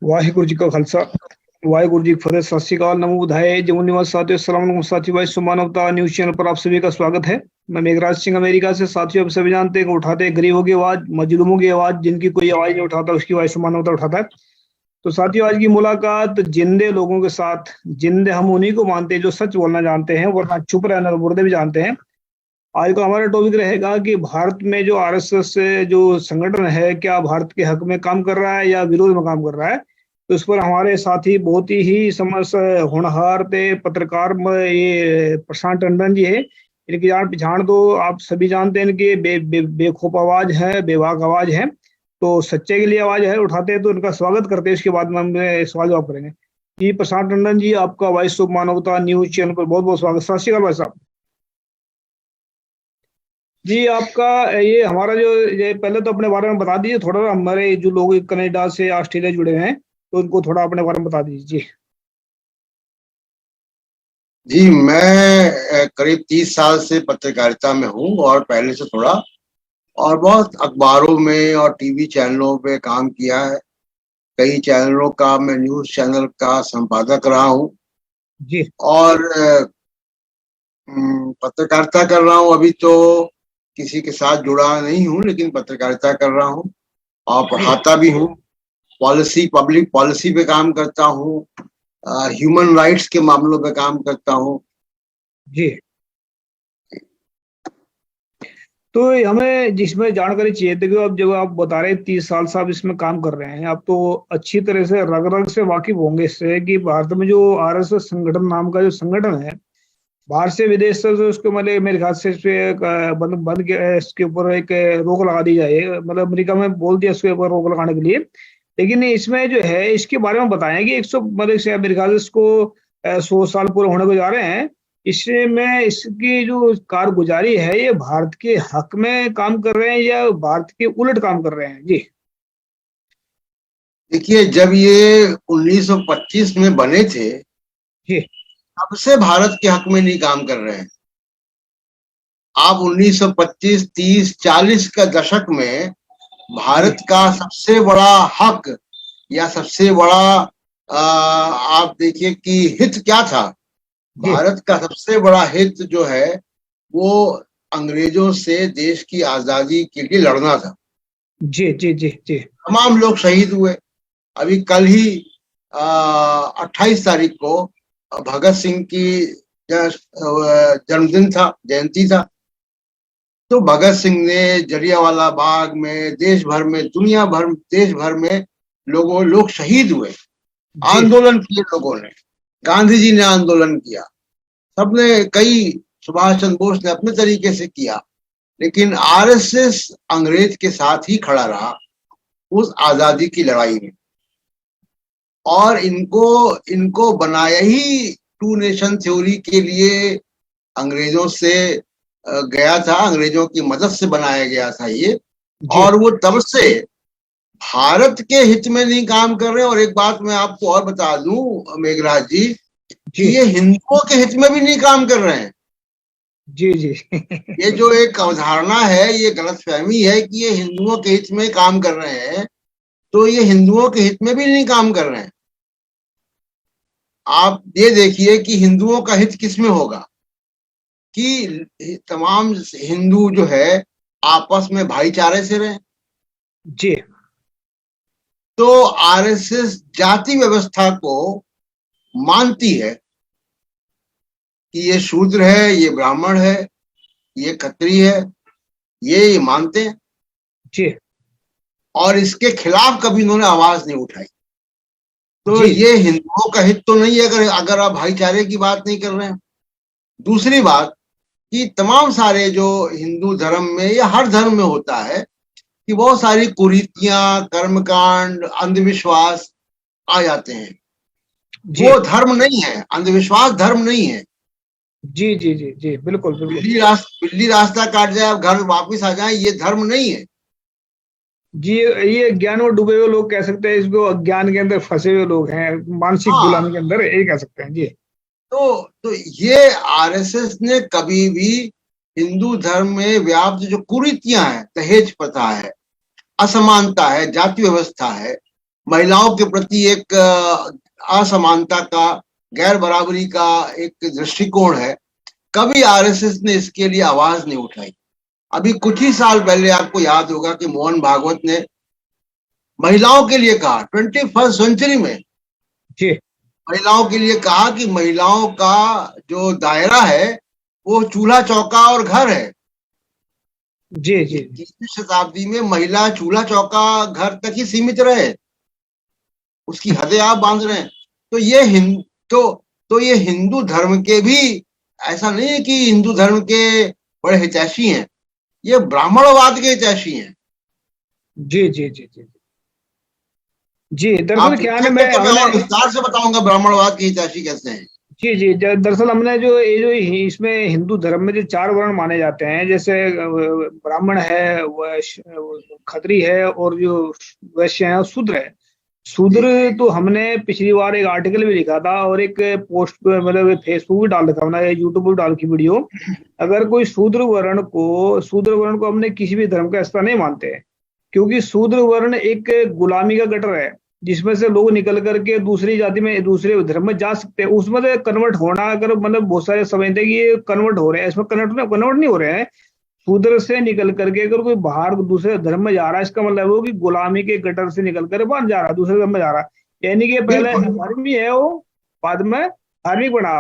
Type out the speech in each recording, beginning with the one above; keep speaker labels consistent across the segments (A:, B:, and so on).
A: वाहिगुरु जी का खालसा वाहिगुरु जी की फतेह। सत श्री अकाल, नमो बुधाए, जमुन निवास साथियों, अस्सलाम वालेकुम साथियों। भाई सुमानवता न्यूज चैनल पर आप सभी का स्वागत है। मैं मेघराज सिंह अमेरिका से। साथियों, आप सभी जानते हैं कि उठाते हैं गरीबों की आवाज, मजलूमों की आवाज, जिनकी कोई आवाज नहीं उठाता उसकी आवाज सुमानवता उठाता है। तो साथियों, आज की मुलाकात जिंदे लोगों के साथ। जिंदे हम उन्हीं को मानते हैं जो सच बोलना जानते हैं, वरना चुप रहना तो मुर्दे भी जानते हैं। आज का हमारा टॉपिक रहेगा कि भारत में जो आरएसएस जो संगठन है, क्या भारत के हक में काम कर रहा है या विरोध में काम कर रहा है। तो इस पर हमारे साथी बहुत ही समझ होनहार थे पत्रकार ये प्रशांत टंडन जी है। इनकी जान पहचान तो आप सभी जानते हैं, इनकी बेखौफ आवाज है, बेबाक आवाज है। तो सच्चे के लिए आवाज है उठाते हैं, तो इनका स्वागत करते हैं। इसके बाद में हम सवाल जवाब करेंगे। जी प्रशांत टंडन जी, आपका वॉइस ऑफ मानवता न्यूज चैनल पर बहुत बहुत स्वागत। सत श्री अकाल भाई साहब। जी आपका ये हमारा जो ये पहले तो अपने बारे में बता दीजिए थोड़ा, हमारे जो लोग कनाडा से ऑस्ट्रेलिया जुड़े हुए हैं तो उनको थोड़ा अपने बारे में बता दीजिए जी।
B: जी मैं करीब 30 साल से पत्रकारिता में हूँ और पहले से थोड़ा और बहुत अखबारों में और टीवी चैनलों पे काम किया है। कई चैनलों का मैं न्यूज चैनल का संपादक रहा हूँ
A: जी
B: और पत्रकारिता कर रहा हूँ। अभी तो किसी के साथ जुड़ा नहीं हूँ, लेकिन पत्रकारिता कर रहा हूँ और
A: जी
B: पढ़ाता भी हूँ। पब्लिक पॉलिसी पे काम करता हूँ, ह्यूमन राइट्स के मामलों पे काम करता हूँ।
A: जी। तो हमें जिसमें जानकारी चाहिए थी कि अब जब आप बता रहे हैं 30 साल से आप इसमें काम कर रहे हैं, आप तो अच्छी तरह से रग रग से वाकिफ होंगे इससे कि भारत में जो आरएसएस संगठन नाम का जो संगठन है, बाहर से विदेश से तो उसको मतलब मेरे ख्याल से इस पे बंद बंद के इसके ऊपर एक रोक लगा दी जाए। मतलब अमेरिका में बोल दिया इसके ऊपर रोक लगाने के लिए। लेकिन इसमें जो है इसके बारे में बताएं कि 100 मतलब मेरे ख्याल से इसको 100 साल पूरे होने को जा रहे हैं। इसमें इसकी जो कारगुजारी है, ये भारत के हक में काम कर रहे हैं या भारत के उलट काम कर रहे हैं जी।
B: देखिए, जब ये 1925 में बने थे
A: जी
B: तब से भारत के हक में नहीं काम कर रहे हैं। आप 1925, 30, 40 का दशक में
A: जी
B: भारत का सबसे बड़ा हक या सबसे बड़ा आप देखिए कि हित क्या था।
A: जी
B: भारत का सबसे बड़ा हित जो है वो अंग्रेजों से देश की आजादी के लिए लड़ना था।
A: जी जी जी जी
B: तमाम लोग शहीद हुए। अभी कल ही 28 तारीख को भगत सिंह की जन्मदिन था, जयंती था। तो भगत सिंह ने जलियांवाला बाग में, देश भर में, दुनिया भर, देश भर में लोग शहीद हुए।
A: जी
B: आंदोलन किए लोगों ने, गांधी जी ने आंदोलन किया, सबने, कई, सुभाष चंद्र बोस ने अपने तरीके से किया। लेकिन आरएसएस अंग्रेज के साथ ही खड़ा रहा उस आजादी की लड़ाई में। और इनको इनको बनाया ही टू नेशन थ्योरी के लिए अंग्रेजों से गया था, अंग्रेजों की मदद से बनाया गया था ये।
A: जी
B: और वो तब से भारत के हित में नहीं काम कर रहे। और एक बात मैं आपको और बता दूं मेघराज जी, कि
A: जी
B: ये हिंदुओं के हित में भी नहीं काम कर रहे हैं।
A: जी जी
B: ये जो एक अवधारणा है, ये गलतफहमी है कि ये हिंदुओं के हित में काम कर रहे हैं, तो ये हिंदुओं के हित में भी नहीं काम कर रहे हैं। आप ये देखिए कि हिंदुओं का हित किसमें होगा कि तमाम हिंदू जो है आपस में भाईचारे से रहे।
A: जी
B: तो आरएसएस जाति व्यवस्था को मानती है कि ये शूद्र है, ये ब्राह्मण है, ये खत्रिय है, ये मानते हैं।
A: जी
B: और इसके खिलाफ कभी इन्होंने आवाज नहीं उठाई। तो
A: जी
B: ये हिंदुओं का हित तो नहीं है अगर आप भाईचारे की बात नहीं कर रहे हैं। दूसरी बात कि तमाम सारे जो हिंदू धर्म में या हर धर्म में होता है कि बहुत सारी कुरीतियां, कर्मकांड, अंधविश्वास आ जाते हैं।
A: जी
B: वो धर्म नहीं है, अंधविश्वास धर्म नहीं है।
A: जी जी जी जी बिल्कुल बिल्कुल।
B: बिल्ली रास्ता काट जाए, घर वापस आ जाए, ये धर्म नहीं है।
A: जी ये ज्ञान में डूबे हुए लोग कह सकते हैं, इसको अज्ञान के अंदर फंसे हुए लोग हैं, मानसिक
B: हाँ,
A: गुलामी के अंदर, यही कह सकते हैं जी।
B: तो ये आरएसएस ने कभी भी हिंदू धर्म में व्याप्त जो कुरीतियां हैं, दहेज प्रथा है, असमानता है, जाति व्यवस्था है, महिलाओं के प्रति एक असमानता का, गैर बराबरी का एक दृष्टिकोण है, कभी आरएसएस ने इसके लिए आवाज नहीं उठाई। अभी कुछ ही साल पहले आपको याद होगा कि मोहन भागवत ने महिलाओं के लिए कहा, 21st सेंचुरी में
A: जी
B: महिलाओं के लिए कहा कि महिलाओं का जो दायरा है वो चूल्हा चौका और घर है।
A: जी जी
B: 21वीं शताब्दी में महिला चूल्हा चौका घर तक ही सीमित रहे, उसकी हदें आप बांध रहे हैं। तो ये तो ये हिंदू धर्म के भी, ऐसा नहीं है कि हिंदू धर्म के बड़े हितैषी हैं, ये ब्राह्मणवाद के हितैषी हैं।
A: जी जी जी जी जी
B: आप
A: दरअसल क्या है ना,
B: पूछेंगे तो मैं और विस्तार से बताऊंगा ब्राह्मणवाद के हितैषी कैसे हैं।
A: जी जी दरअसल हमने जो ये जो इसमें हिंदू धर्म में जो 4 वर्ण माने जाते हैं, जैसे ब्राह्मण है, खत्री है, और जो वैश्य है, शूद्र है। शूद्र तो हमने पिछली बार एक आर्टिकल भी लिखा था और एक पोस्ट मतलब फेसबुक भी डाल रखा, हमने यूट्यूब पर डाल की वीडियो। अगर कोई शूद्र वर्ण को हमने किसी भी धर्म का हिस्सा नहीं मानते हैं, क्योंकि शूद्र वर्ण एक गुलामी का गटर है, जिसमें से लोग निकल करके दूसरी जाति में, दूसरे धर्म में जा सकते हैं। उसमें से कन्वर्ट होना, अगर मतलब बहुत सारे समझते हैं कि ये कन्वर्ट हो रहे हैं, इसमें कन्वर्ट नहीं हो रहे हैं। शूद्र से निकल करके अगर कोई बाहर दूसरे धर्म में जा रहा है, इसका मतलब वो कि गुलामी के गटर से निकल कर बाहर जा रहा है, दूसरे धर्म में जा रहा है। यानी कि पहले धर्मी है वो, बाद में धार्मिक बना।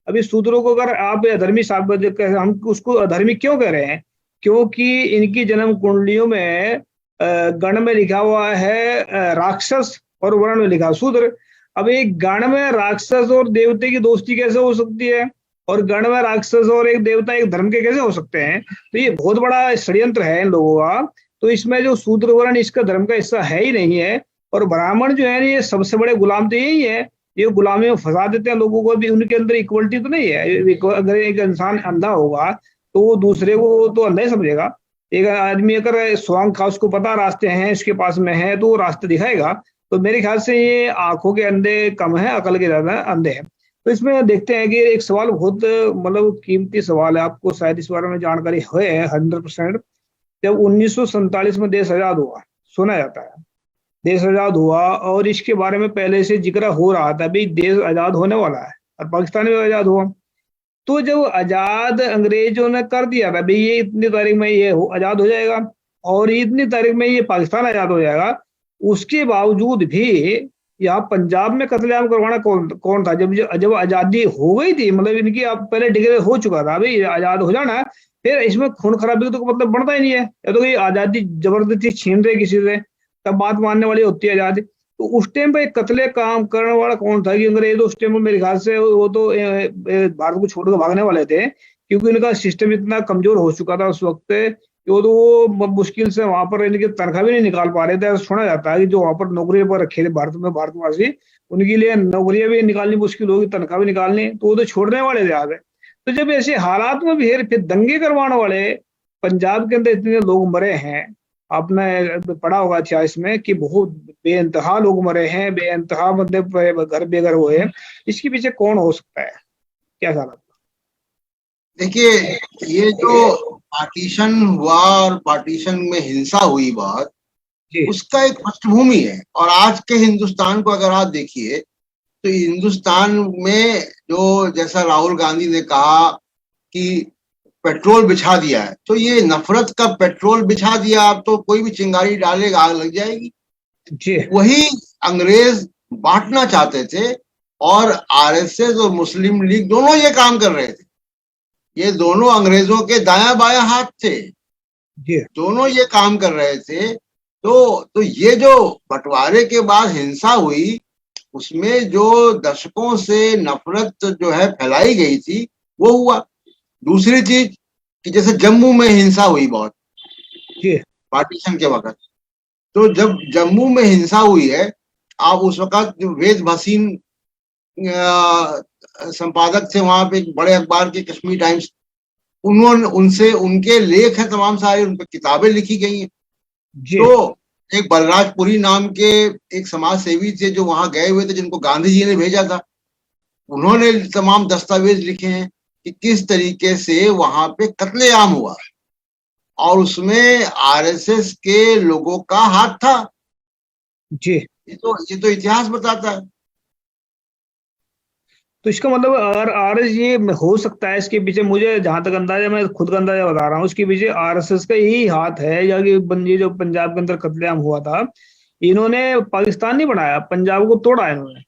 A: अभी शूद्रों को अगर आप अधर्मी साबित, हम उसको अधर्मी क्यों कह रहे हैं? क्योंकि इनकी जन्म कुंडलियों में गण में लिखा हुआ है राक्षस और वर्ण में लिखा शूद्र। अब एक गण में राक्षस और देवते की दोस्ती कैसे हो सकती है, और गण में राक्षस और एक देवता एक धर्म के कैसे हो सकते हैं? तो ये बहुत बड़ा षड्यंत्र है इन लोगों का। तो इसमें जो शूद्र वर्ण इसका धर्म का हिस्सा है ही नहीं है। और ब्राह्मण जो है ये सबसे बड़े गुलाम तो यही है, ये गुलामी में फंसा देते हैं लोगों को। भी उनके अंदर इक्वलिटी तो नहीं है। अगर एक इंसान अंधा होगा तो वो दूसरे को तो अंधा ही समझेगा। एक आदमी अगर स्वांग खा, उसको पता रास्ते हैं, इसके पास में है, तो वो रास्ते दिखाएगा। तो मेरे ख्याल से ये आंखों के अंधे कम है, अकल के ज्यादा अंधे हैं। तो इसमें देखते हैं कि एक सवाल बहुत मतलब कीमती सवाल है, आपको शायद इस बारे में जानकारी है 100%। जब 1947 में देश आजाद हुआ, सुना जाता है देश आजाद हुआ, और इसके बारे में पहले से जिक्र हो रहा था भाई देश आजाद होने वाला है, और पाकिस्तान भी आजाद हुआ। तो जब आजाद अंग्रेजों ने कर दिया था भाई ये इतनी तारीख में ये आजाद हो जाएगा और इतनी तारीख में ये पाकिस्तान आजाद हो जाएगा, उसके बावजूद भी यहाँ पंजाब में कत्लेआम करवाना कौन था? जब आजादी हो गई थी, मतलब इनकी अब पहले डिक्लेयर हो चुका था भाई आजाद हो जाना, फिर इसमें खून खराबी तो मतलब बनता ही नहीं है। या तो कोई आजादी जबरदस्ती छीन रहे किसी से, तब बात मानने वाली होती है आजादी। तो उस टाइम पे कत्ले काम करने वाला कौन था? कि अंग्रेज उस टाइम में मेरे ख्याल से वो तो भारत को छोड़कर भागने वाले थे, क्योंकि उनका सिस्टम इतना कमजोर हो चुका था उस वक्त कि वो मुश्किल से वहां पर इनकी तनख्वाह भी नहीं निकाल पा रहे थे। सुना जाता है कि जो वहां पर नौकरी पर रखे थे भारत में भारतवासी, उनके लिए नौकरियां भी निकालनी मुश्किल होगी, तनख्वाह भी निकालनी, तो वो तो छोड़ने वाले थे आगे। तो जब ऐसे हालात में फिर दंगे करवाने वाले पंजाब के अंदर इतने लोग मरे हैं, आपने पढ़ा होगा इतिहास में कि बहुत बेइंतहा लोग मरे हैं, बेइंतहा मतलब घर बेघर हुए हैं। इसके पीछे कौन हो सकता है, क्या ख्याल आपका?
B: देखिए, ये जो पार्टीशन हुआ और पार्टीशन में हिंसा हुई बात, उसका एक पृष्ठभूमि है। और आज के हिंदुस्तान को अगर आप देखिए तो हिंदुस्तान में जो, जैसा राहुल गांधी ने कहा कि पेट्रोल बिछा दिया है, तो ये नफरत का पेट्रोल बिछा दिया। आप तो कोई भी चिंगारी डालेगा आग लग जाएगी जी। वही अंग्रेज बांटना चाहते थे, और आरएसएस और मुस्लिम लीग दोनों ये काम कर रहे थे। ये दोनों अंग्रेजों के दायां बायां हाथ थे जी। दोनों ये काम कर रहे थे। तो ये जो बंटवारे के बाद हिंसा हुई, उसमें जो दशकों से नफरत जो है फैलाई गई थी वो हुआ। दूसरी चीज कि जैसे जम्मू में हिंसा हुई बहुत पार्टीशन के वक्त, तो जब जम्मू में हिंसा हुई है, आप उस वक्त जो वेद भसीन संपादक थे वहां पे एक बड़े अखबार के कश्मीर टाइम्स, उन्होंने उनसे उनके लेख हैं तमाम सारे, उन पर किताबें लिखी गई हैं। तो एक बलराजपुरी नाम के एक समाज सेवी थे जो वहां गए हुए थे, जिनको गांधी जी ने भेजा था। उन्होंने तमाम दस्तावेज लिखे हैं कि किस तरीके से वहां पे कत्लेआम हुआ, और उसमें आरएसएस के लोगों का हाथ था जी। ये तो इतिहास बताता है।
A: तो इसका मतलब अगर आरएस ये हो सकता है, इसके पीछे मुझे जहां तक अंदाजा, मैं खुद का अंदाजा बता रहा हूँ, उसके पीछे आरएसएस का यही हाथ है, या कि ये जो पंजाब के अंदर कत्लेआम हुआ था, इन्होंने पाकिस्तान नहीं बनाया, पंजाब को तोड़ा इन्होंने।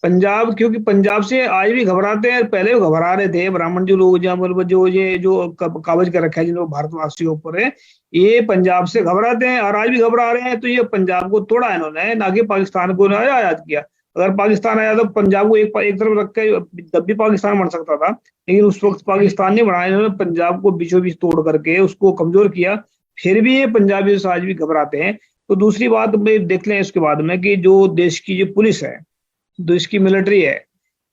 A: पंजाब, क्योंकि पंजाब से आज भी घबराते हैं, पहले भी घबरा रहे थे ब्राह्मण जो लोग, जो मतलब जो ये जो कागज कर रखा है जिन लोग भारतवासियों के ऊपर है, ये पंजाब से घबराते हैं और आज भी घबरा रहे हैं। तो ये पंजाब को तोड़ा इन्होंने, ना कि पाकिस्तान को आजाद किया। अगर पाकिस्तान आया तो पंजाब को एक तरफ रख के तब भी पाकिस्तान बन सकता था, लेकिन उस वक्त पाकिस्तान नहीं बनाया इन्होंने, पंजाब को बीचों बीच तोड़ करके उसको कमजोर किया। फिर भी ये पंजाबी आज भी घबराते हैं। तो दूसरी बात में देख लें इसके बाद में, कि जो देश की जो पुलिस है, देश की मिलिट्री है,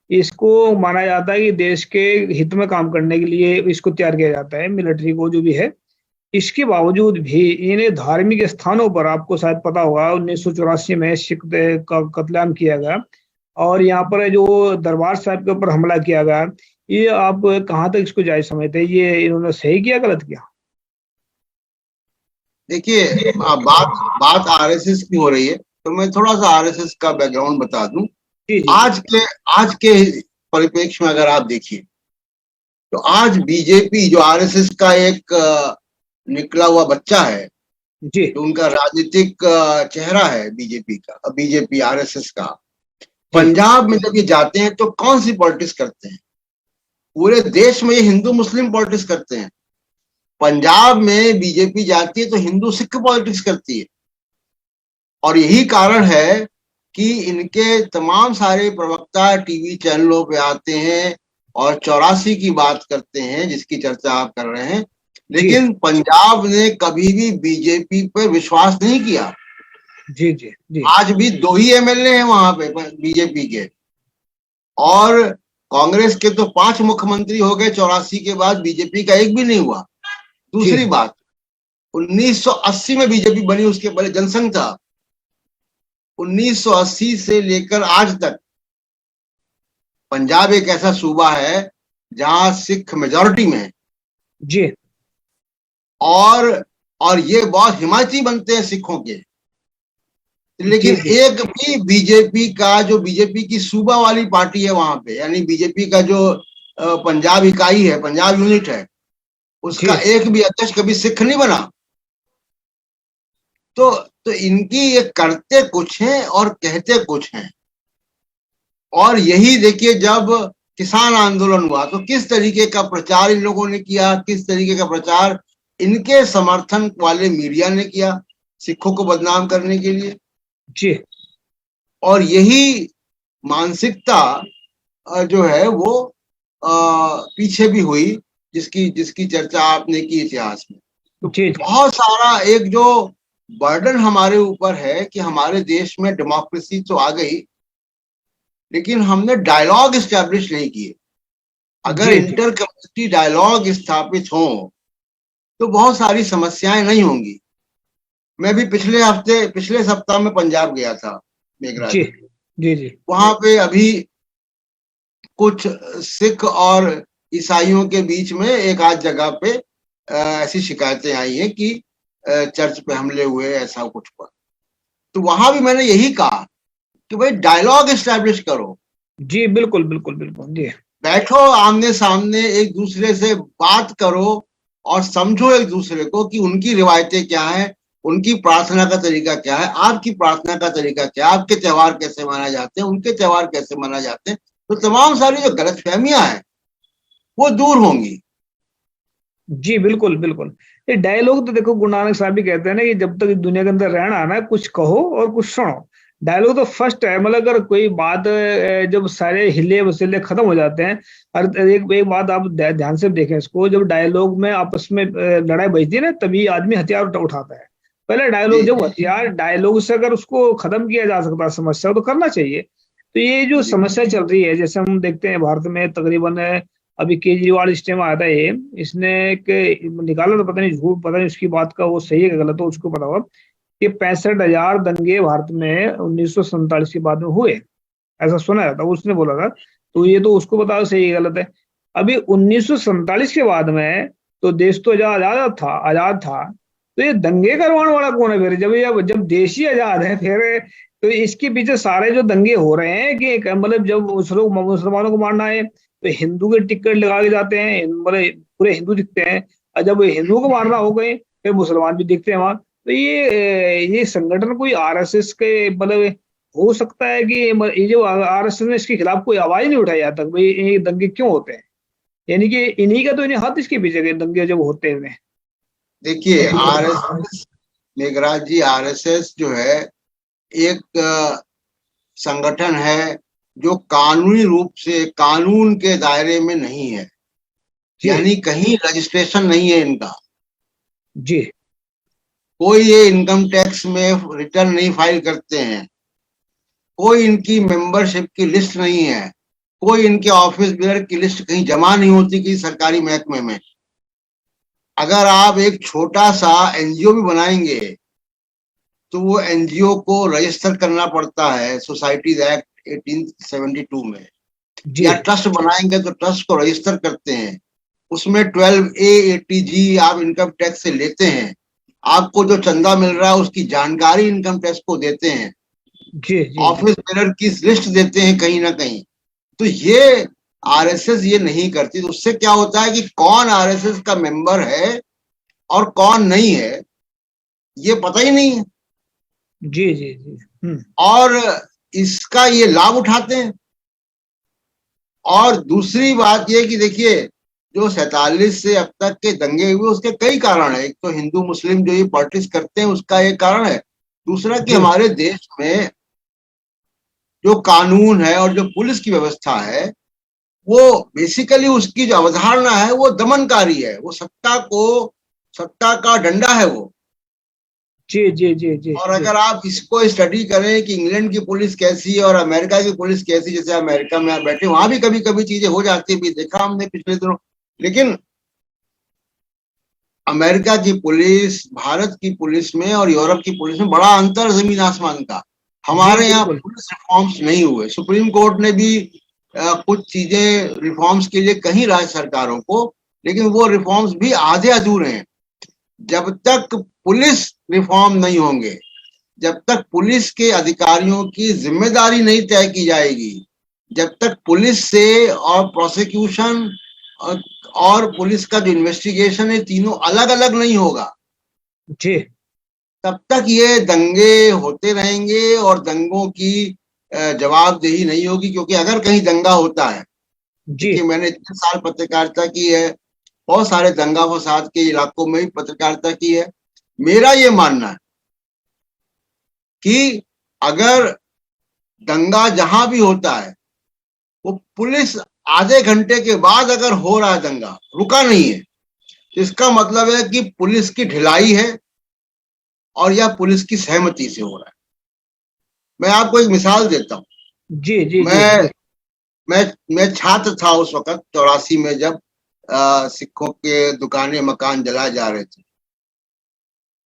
A: इसको माना जाता है कि देश के हित में काम करने के लिए इसको तैयार किया जाता है, मिलिट्री को जो भी है। इसके बावजूद भी इन्हें धार्मिक स्थानों पर, आपको शायद पता होगा 1984 में सिख का कत्लेआम किया गया, और यहाँ पर जो दरबार साहब के ऊपर हमला किया गया, ये आप कहाँ तक इसको जायज समझते हैं? ये इन्होंने सही किया, गलत किया?
B: देखिए, बात आरएसएस की हो रही है, तो मैं थोड़ा सा आरएसएस का बैकग्राउंड बता दूं।
A: जी जी।
B: आज के परिप्रेक्ष्य में अगर आप देखिए, तो आज बीजेपी जो आरएसएस का एक निकला हुआ बच्चा है,
A: जी
B: तो उनका राजनीतिक चेहरा है बीजेपी आरएसएस का, पंजाब में जब ये जाते हैं तो कौन सी पॉलिटिक्स करते हैं? पूरे देश में ये हिंदू मुस्लिम पॉलिटिक्स करते हैं। पंजाब में बीजेपी जाती है तो हिंदू सिख पॉलिटिक्स करती है, और यही कारण है कि इनके तमाम सारे प्रवक्ता टीवी चैनलों पे आते हैं और 84 की बात करते हैं, जिसकी चर्चा आप कर रहे हैं, लेकिन पंजाब ने कभी भी बीजेपी पर विश्वास नहीं किया।
A: जी जी जी।
B: आज भी 2 ही एमएलए हैं वहां पे बीजेपी के, और कांग्रेस के तो 5 मुख्यमंत्री हो गए 84 के बाद, बीजेपी का एक भी नहीं हुआ। दूसरी बात, 1980 में बीजेपी बनी, उसके पहले जनसंघ था। 1980 से लेकर आज तक पंजाब एक ऐसा सूबा है जहां सिख मेजॉरिटी में
A: जी,
B: और ये बहुत हिमायती बनते हैं सिखों के, लेकिन एक भी बीजेपी की सूबा वाली पार्टी है वहां पे, यानी बीजेपी का जो पंजाब इकाई है, पंजाब यूनिट है, उसका एक भी अध्यक्ष कभी सिख नहीं बना। तो इनकी ये करते कुछ हैं और कहते कुछ हैं। और यही देखिए, जब किसान आंदोलन हुआ तो किस तरीके का प्रचार इन लोगों ने किया, किस तरीके का प्रचार इनके समर्थन वाले मीडिया ने किया सिखों को बदनाम करने के लिए
A: जी।
B: और यही मानसिकता जो है वो पीछे भी हुई, जिसकी चर्चा आपने की इतिहास में। तो बहुत सारा एक जो बर्डन हमारे ऊपर है कि हमारे देश में डेमोक्रेसी तो आ गई, लेकिन हमने डायलॉग इस्टेब्लिश नहीं किए। अगर इंटर कम्युनिटी डायलॉग स्थापित हो तो बहुत सारी समस्याएं नहीं होंगी। मैं भी पिछले सप्ताह में पंजाब गया था, मेघराज
A: जी जी जी।
B: वहां पे अभी कुछ सिख और ईसाइयों के बीच में एक आध जगह पे ऐसी शिकायतें आई हैं कि चर्च पे हमले हुए, ऐसा कुछ हुआ। तो वहां भी मैंने यही कहा कि भाई डायलॉग एस्टैब्लिश करो।
A: जी बिल्कुल बिल्कुल बिल्कुल जी।
B: बैठो आमने सामने, एक दूसरे से बात करो और समझो एक दूसरे को कि उनकी रिवायतें क्या हैं, उनकी प्रार्थना का तरीका क्या है, आपकी प्रार्थना का तरीका क्या है, आपके त्योहार कैसे मनाए जाते हैं, उनके त्योहार कैसे मनाए जाते हैं। तो तमाम सारी जो गलतफहमियां हैं वो दूर होंगी।
A: जी बिल्कुल बिल्कुल। ये डायलॉग तो देखो, गुरु नानक साहब भी कहते हैं ना कि जब तक दुनिया के अंदर रहना ना, कुछ कहो और कुछ सुनो। डायलॉग तो फर्स्ट है, मतलब अगर कोई बात, जब सारे हिले वसीले खत्म हो जाते हैं, और एक बात आप ध्यान से देखें इसको, जब डायलॉग में आपस में लड़ाई बजती है ना, तभी आदमी हथियार उठाता है। पहले डायलॉग, जब हथियार डायलॉग से अगर उसको खत्म किया जा सकता है समस्या, तो करना चाहिए। तो ये जो समस्या चल रही है, जैसे हम देखते हैं भारत में तकरीबन अभी केजरीवाल इस टाइम आता है, इसने एक निकाला तो पता नहीं झूठ, पता नहीं उसकी बात का वो सही है गलत हो, उसको पता होगा कि 65,000 दंगे भारत में 1947 के बाद में हुए, ऐसा सुना जाता, उसने बोला था। तो ये तो उसको बताओ सही है गलत है। अभी 1947 के बाद में तो देश तो आजाद था। तो ये दंगे करवाने वाला कौन है फिर? जब देश ही आजाद है फिर तो इसके पीछे सारे जो दंगे हो रहे हैं कि मतलब जब मुसलमानों को मारना है तो हिंदू के टिकट लगा के जाते हैं, मतलब पूरे हिंदू दिखते हैं, और जब हिंदुओं को मारना हो गए फिर मुसलमान भी दिखते हैं वहां। तो ये संगठन कोई आरएसएस के मतलब हो सकता है कि ये जो आरएसएस ने इसके खिलाफ कोई आवाज नहीं उठाई आज तक, भाई ये दंगे क्यों होते हैं? यानी कि इन्हीं का तो इन्हें हाथ इसके पीछे के दंगे जब होते हैं।
B: देखिए आरएसएस, मेघराज जी, आरएसएस जो है एक संगठन है जो कानूनी रूप से कानून के दायरे में नहीं है, यानी कहीं रजिस्ट्रेशन नहीं है इनका
A: जी।
B: कोई ये इनकम टैक्स में रिटर्न नहीं फाइल करते हैं, कोई इनकी मेंबरशिप की लिस्ट नहीं है, कोई इनके ऑफिस बेयर की लिस्ट कहीं जमा नहीं होती कि सरकारी महकमे में। अगर आप एक छोटा सा एनजीओ भी बनाएंगे तो वो एनजीओ को रजिस्टर करना पड़ता है सोसाइटीज एक्ट 1872 में, या ट्रस्ट बनाएंगे तो ट्रस्ट को रजिस्टर करते हैं, उसमें 12A 80G आप इनकम टैक्स से लेते हैं, आपको जो चंदा मिल रहा है उसकी जानकारी इनकम टैक्स को देते हैं, ऑफिस बेरर की लिस्ट देते हैं कहीं ना कहीं। तो ये आरएसएस ये नहीं करती। तो उससे क्या होता है कि कौन आरएसएस का मेंबर है और कौन नहीं है ये पता ही नहीं है।
A: जी जी जी।
B: और इसका ये लाभ उठाते हैं। और दूसरी बात ये कि देखिए जो 47 से अब तक के दंगे हुए उसके कई कारण है। एक तो हिंदू मुस्लिम जो ये पॉलिटिक्स करते हैं उसका एक कारण है, दूसरा कि हमारे देश में जो कानून है और जो पुलिस की व्यवस्था है वो बेसिकली उसकी जो अवधारणा है वो दमनकारी है, वो सत्ता का डंडा है वो।
A: जी जी जी जी।
B: और अगर आप इसको स्टडी करें कि इंग्लैंड की पुलिस कैसी है और अमेरिका की पुलिस कैसी, जैसे अमेरिका में आप बैठे वहां भी कभी कभी चीजें हो जाती है, भी देखा हमने पिछले दिनों, लेकिन अमेरिका की पुलिस, भारत की पुलिस में और यूरोप की पुलिस में बड़ा अंतर जमीन आसमान का। हमारे यहाँ पुलिस रिफॉर्म्स नहीं हुए। सुप्रीम कोर्ट ने भी कुछ चीजें रिफॉर्म्स के लिए कही राज्य सरकारों को, लेकिन वो रिफॉर्म्स भी आधे अधूरे हैं। जब तक पुलिस रिफॉर्म नहीं होंगे, जब तक पुलिस के अधिकारियों की जिम्मेदारी नहीं तय की जाएगी, जब तक पुलिस से और प्रोसिक्यूशन और पुलिस का जो इन्वेस्टिगेशन है तीनों अलग अलग नहीं होगा
A: जी,
B: तब तक ये दंगे होते रहेंगे और दंगों की जवाबदेही नहीं होगी। क्योंकि अगर कहीं दंगा होता है, देखिए मैंने इतने साल पत्रकारिता की है, बहुत सारे दंगा फसाद के इलाकों में भी पत्रकारिता की है, मेरा ये मानना है कि अगर दंगा जहां भी होता है वो पुलिस आधे घंटे के बाद अगर हो रहा है दंगा, रुका नहीं है, तो इसका मतलब है कि पुलिस की ढिलाई है और यह पुलिस की सहमति से हो रहा है। मैं आपको एक मिसाल देता हूँ।
A: जी जी।
B: मैं छात्र था उस वक्त 84 में जब सिखों के दुकानें मकान जलाए जा रहे थे।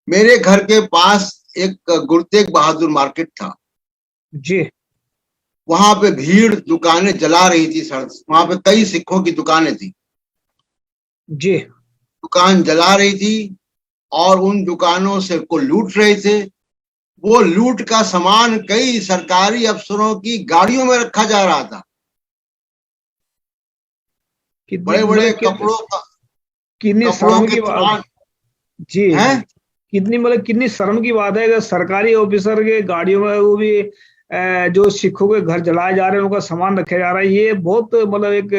B: मेरे घर के पास एक गुरु तेग बहादुर मार्केट था
A: जी।
B: वहां पे भीड़ दुकानें जला रही थी, वहां पे कई सिखों की दुकानें थी
A: जी।
B: दुकान जला रही थी और उन दुकानों से को लूट रहे थे। वो लूट का सामान कई सरकारी अफसरों की गाड़ियों में रखा जा रहा था, बड़े बड़े कपड़ों का,
A: कितनी शर्म की बात जी
B: है,
A: कितनी शर्म की बात है कि सरकारी ऑफिसर के गाड़ियों में वो भी जो सिखों के घर जलाए जा रहे हैं उनका सामान रखा जा रहा है। ये बहुत मतलब एक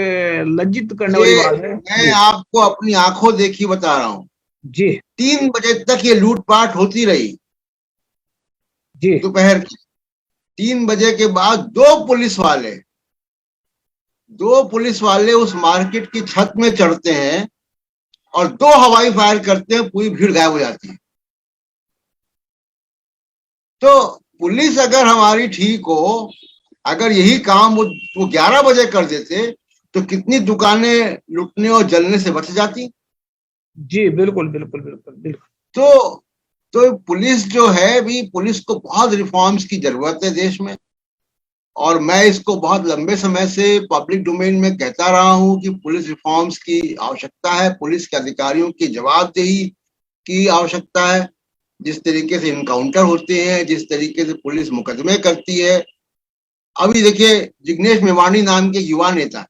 A: लज्जित करने वाली बात है।
B: मैं आपको अपनी आंखों देखी बता रहा हूँ
A: जी।
B: 3 बजे तक ये लूटपाट होती रही
A: जी।
B: दोपहर की 3 बजे के बाद दो पुलिस वाले उस मार्केट की छत में चढ़ते हैं और 2 हवाई फायर करते हैं, पूरी भीड़ गायब हो जाती है। तो पुलिस अगर हमारी ठीक हो, अगर यही काम वो 11 बजे कर देते तो कितनी दुकानें लुटने और जलने से बच जाती।
A: जी बिल्कुल बिल्कुल बिल्कुल बिल्कुल।
B: तो पुलिस जो है भी, पुलिस को बहुत रिफॉर्म्स की जरूरत है देश में, और मैं इसको बहुत लंबे समय से पब्लिक डोमेन में कहता रहा हूं कि पुलिस रिफॉर्म्स की आवश्यकता है। पुलिस के अधिकारियों की जवाबदेही की आवश्यकता है, जिस तरीके से इनकाउंटर होते हैं, जिस तरीके से पुलिस मुकदमे करती है। अभी देखिए, जिग्नेश मेवाणी नाम के युवा नेता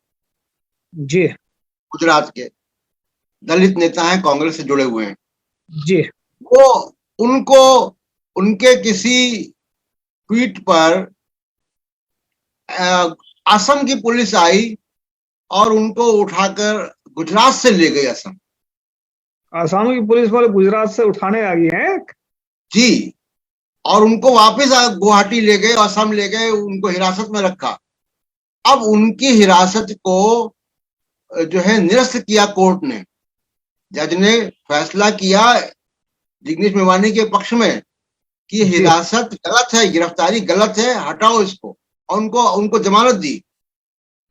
A: जी
B: गुजरात के, दलित नेता हैं, कांग्रेस से जुड़े हुए हैं।
A: जी
B: वो उनको उनके किसी ट्वीट पर असम की पुलिस आई और उनको उठाकर गुजरात से ले गई असम।
A: आसाम की पुलिस वाले गुजरात से उठाने आ गई हैं।
B: जी, और उनको वापस गुवाहाटी ले गए, असम ले गए, उनको हिरासत में रखा। अब उनकी हिरासत को जो है निरस्त किया कोर्ट ने। जज ने फैसला किया जिग्नेश मेवाणी के पक्ष में कि
A: जी
B: हिरासत गलत है, गिरफ्तारी गलत है, हटाओ इसको, और उनको जमानत दी।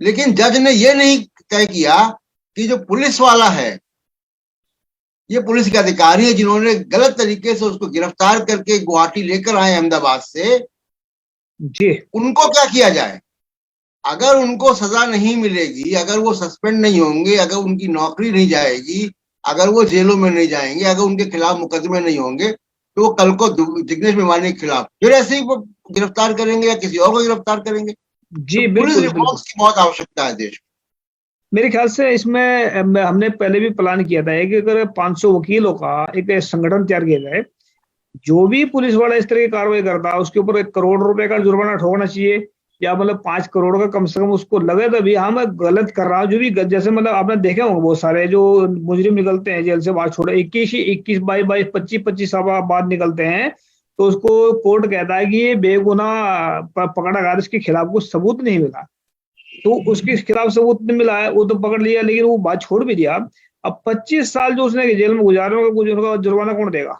B: लेकिन जज ने यह नहीं तय किया कि जो पुलिस वाला है, ये पुलिस के अधिकारी है जिन्होंने गलत तरीके से उसको गिरफ्तार करके गुवाहाटी लेकर आए अहमदाबाद से,
A: जी
B: उनको क्या किया जाए। अगर उनको सजा नहीं मिलेगी, अगर वो सस्पेंड नहीं होंगे, अगर उनकी नौकरी नहीं जाएगी, अगर वो जेलों में नहीं जाएंगे, अगर उनके खिलाफ मुकदमे नहीं होंगे, तो वो कल को जिग्नेश मेवाणी के खिलाफ फिर ऐसे ही वो गिरफ्तार करेंगे या किसी और को गिरफ्तार करेंगे।
A: जी
B: तो पुलिस
A: बिल्कुल बिल्कुल।
B: रिफॉर्म्स की बहुत आवश्यकता है देश
A: मेरे ख्याल से इसमें हमने पहले भी प्लान किया था कि अगर 500 वकीलों का एक संगठन तैयार किया जाए, जो भी पुलिस वाला इस तरह की कार्रवाई करता है उसके ऊपर 1 करोड़ रुपए का जुर्माना ठोकना चाहिए, या मतलब 5 करोड़ का कम से कम उसको लगे तभी हाँ मैं गलत कर रहा हूँ। जो भी जैसे मतलब आपने देखे होंगे बहुत सारे जो मुजरिम निकलते हैं जेल से बाहर, छोड़े 21 22 25 साल बाद निकलते हैं, तो उसको कोर्ट कहता है कि ये बेगुनाह पकड़ा गया, इसके खिलाफ कुछ सबूत नहीं मिला, तो उसके खिलाफ सबूत नहीं मिला है, वो तो पकड़ लिया, लेकिन वो बात छोड़ भी दिया। अब 25 साल जो उसने जेल में गुजारे उनका जुर्माना कौन देगा?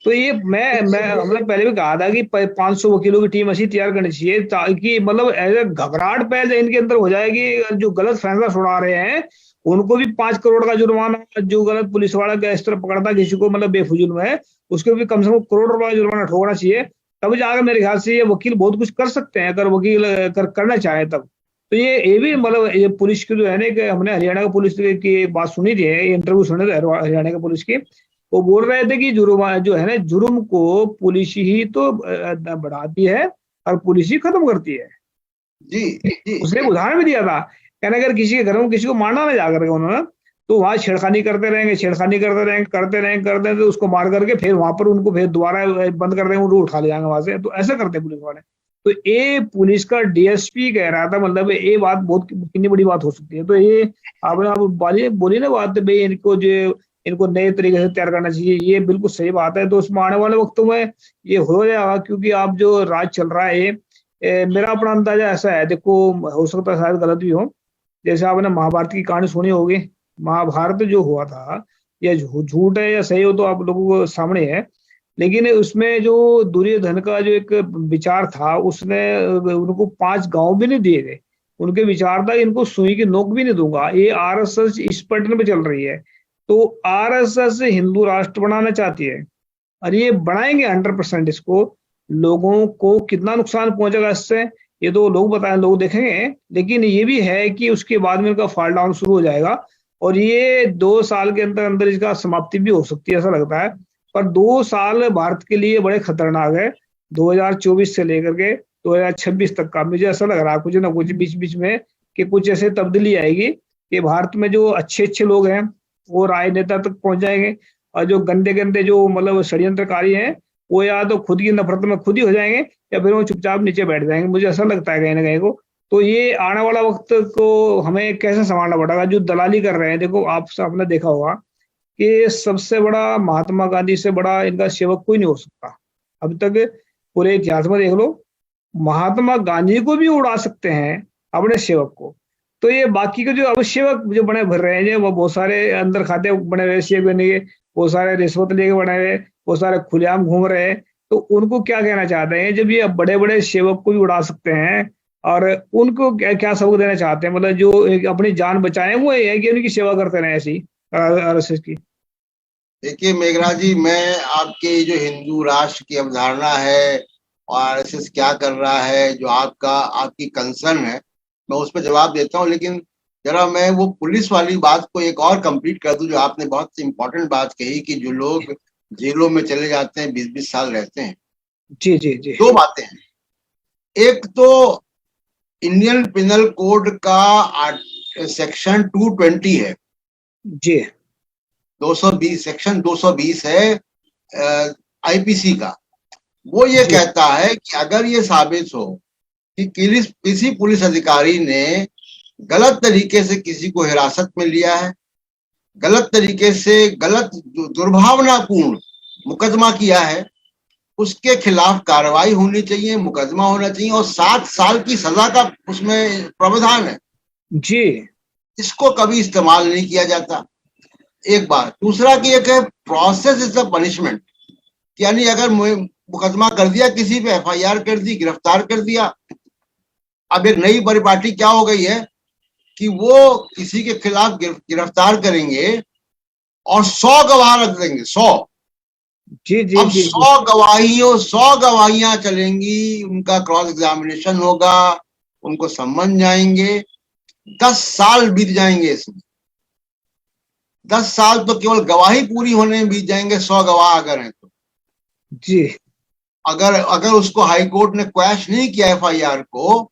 A: तो ये हमने पहले भी कहा था कि 500 वकीलों की टीम ऐसी तैयार करनी चाहिए ताकि मतलब ऐसे घबराहट पहले इनके अंदर हो जाएगी, जो गलत फैसला सुना रहे हैं उनको भी 5 करोड़ का जुर्माना, जो गलत पुलिस वाला का इस तरह पकड़ता किसी को मतलब बेफजूल में, उसके भी कम से कम करोड़ रुपए का जुर्माना ठोकना चाहिए। तब जाकर मेरे ख्याल से ये वकील बहुत कुछ कर सकते हैं, अगर वकील करना चाहे तब। तो ये भी मतलब ये पुलिस की जो है ना कि हमने हरियाणा का पुलिस की बात सुनी थी, इंटरव्यू सुने थे हरियाणा के पुलिस की, वो बोल रहे थे कि जुर्म जो है ना, जुर्म को पुलिस ही तो बढ़ाती है और पुलिस ही खत्म करती है।
B: जी जी।
A: उसने एक उदाहरण भी दिया था, कहना अगर किसी के घर में किसी को मारना ना जाकर उन्होंने, तो वहां छेड़खानी करते रहेंगे, छेड़खानी करते रहेंगे तो उसको मार करके फिर वहां पर उनको फिर दोबारा बंद कर देंगे, उनको उठा ले जाएंगे वहां से। तो ऐसा करते हैं पुलिस वाले। तो ये पुलिस का डीएसपी कह रहा था, मतलब ये बात बहुत कितनी बड़ी बात हो सकती है। तो ये आपने आप बोली ना बात भाई, इनको नए तरीके से तैयार करना चाहिए, ये बिल्कुल सही बात है। तो उसमें आने वाले वक्तों में ये हो जाएगा, क्योंकि आप जो राज चल रहा है मेरा अपना अंदाजा ऐसा है, देखो हो सकता है शायद गलत भी हो, जैसे आपने महाभारत की कहानी सुनी होगी। महाभारत जो हुआ था, या झूठ है या सही हो तो आप लोगों को सामने है, लेकिन उसमें जो दुर्योधन का जो एक विचार था, उसने उनको 5 गांव भी नहीं दिए गए। उनके विचार था इनको सुई की नोक भी नहीं दूंगा। ये आरएसएस इस पैटर्न पे चल रही है। तो आरएसएस हिंदू राष्ट्र बनाना चाहती है, और ये बनाएंगे 100% इसको। लोगों को कितना नुकसान पहुंचेगा इससे, ये तो लोग बताएं, लोग देखेंगे। लेकिन ये भी है कि उसके बाद में इनका फॉल डाउन शुरू हो जाएगा, और ये 2 साल के अंदर अंदर इसका समाप्ति भी हो सकती है, ऐसा लगता है। पर 2 साल भारत के लिए बड़े खतरनाक है, 2024 से लेकर के 2026 तक का। मुझे ऐसा लग रहा है कुछ ना कुछ बीच बीच में कि कुछ ऐसे तब्दीली आएगी कि भारत में जो अच्छे अच्छे लोग हैं वो राजनेता तक पहुंच जाएंगे, और जो गंदे गंदे जो मतलब षड्यंत्रकारी हैं वो या तो खुद की नफरत में खुद ही हो जाएंगे, या फिर वो चुपचाप नीचे बैठ जाएंगे। मुझे ऐसा लगता है कहीं ना कहीं को। तो ये आने वाला वक्त को हमें कैसे संभालना पड़ेगा, जो दलाली कर रहे हैं। देखो आपने देखा होगा कि सबसे बड़ा महात्मा गांधी से बड़ा इनका सेवक कोई नहीं हो सकता अब तक, पूरे इतिहास में देख लो। महात्मा गांधी को भी उड़ा सकते हैं अपने सेवक को, तो ये बाकी के जो अब सेवक जो बने भर रहे हैं, वो बहुत सारे अंदर खाते बने हुए सेवक बने के, बहुत सारे रिश्वत लेके बने हुए, बहुत सारे खुलेआम घूम रहे हैं। तो उनको क्या कहना चाहते हैं, जब ये बड़े बड़े सेवक को भी उड़ा सकते हैं, और उनको क्या सबक देना चाहते हैं, मतलब जो अपनी जान बचाए वो है कि उनकी सेवा करते रहे ऐसी आरएसएस की।
B: देखिए मेघराज जी, मैं आपके जो हिंदू राष्ट्र की अवधारणा है और आरएसएस क्या कर रहा है, जो आपकी कंसर्न है, मैं उस पर जवाब देता हूँ। लेकिन जरा मैं वो पुलिस वाली बात को एक और कंप्लीट कर दूं, जो आपने बहुत इंपॉर्टेंट बात कही कि जो लोग जेलों में चले जाते हैं 20-20 साल रहते हैं।
A: जी जी जी।
B: दो बातें हैं। एक तो इंडियन पिनल कोड का सेक्शन 220 है,
A: जी
B: 220, सेक्शन 220 है आईपीसी का। वो ये
A: जी
B: कहता है कि अगर ये साबित हो कि किसी पुलिस अधिकारी ने गलत तरीके से किसी को हिरासत में लिया है, गलत तरीके से गलत दुर्भावनापूर्ण मुकदमा किया है, उसके खिलाफ कार्रवाई होनी चाहिए, मुकदमा होना चाहिए, और 7 साल की सजा का उसमें प्रावधान है।
A: जी
B: इसको कभी इस्तेमाल नहीं किया जाता, एक बात। दूसरा कि एक है प्रोसेस इज द पनिशमेंट, यानी अगर मुकदमा कर दिया किसी पे, एफआईआर कर दी, गिरफ्तार कर दिया, अब एक नई परिपाटी क्या हो गई है कि वो किसी के खिलाफ गिरफ्तार करेंगे और 100 गवाह रख देंगे, 100।
A: जी जी
B: अब
A: जी
B: 100 गवाहियां चलेंगी, उनका क्रॉस एग्जामिनेशन होगा, उनको समन जाएंगे, 10 साल बीत जाएंगे इसमें। 10 साल तो केवल गवाही पूरी होने में बीत जाएंगे, 100 गवाह अगर हैं तो।
A: जी
B: अगर अगर उसको हाई कोर्ट ने क्वैश नहीं किया एफआईआर को,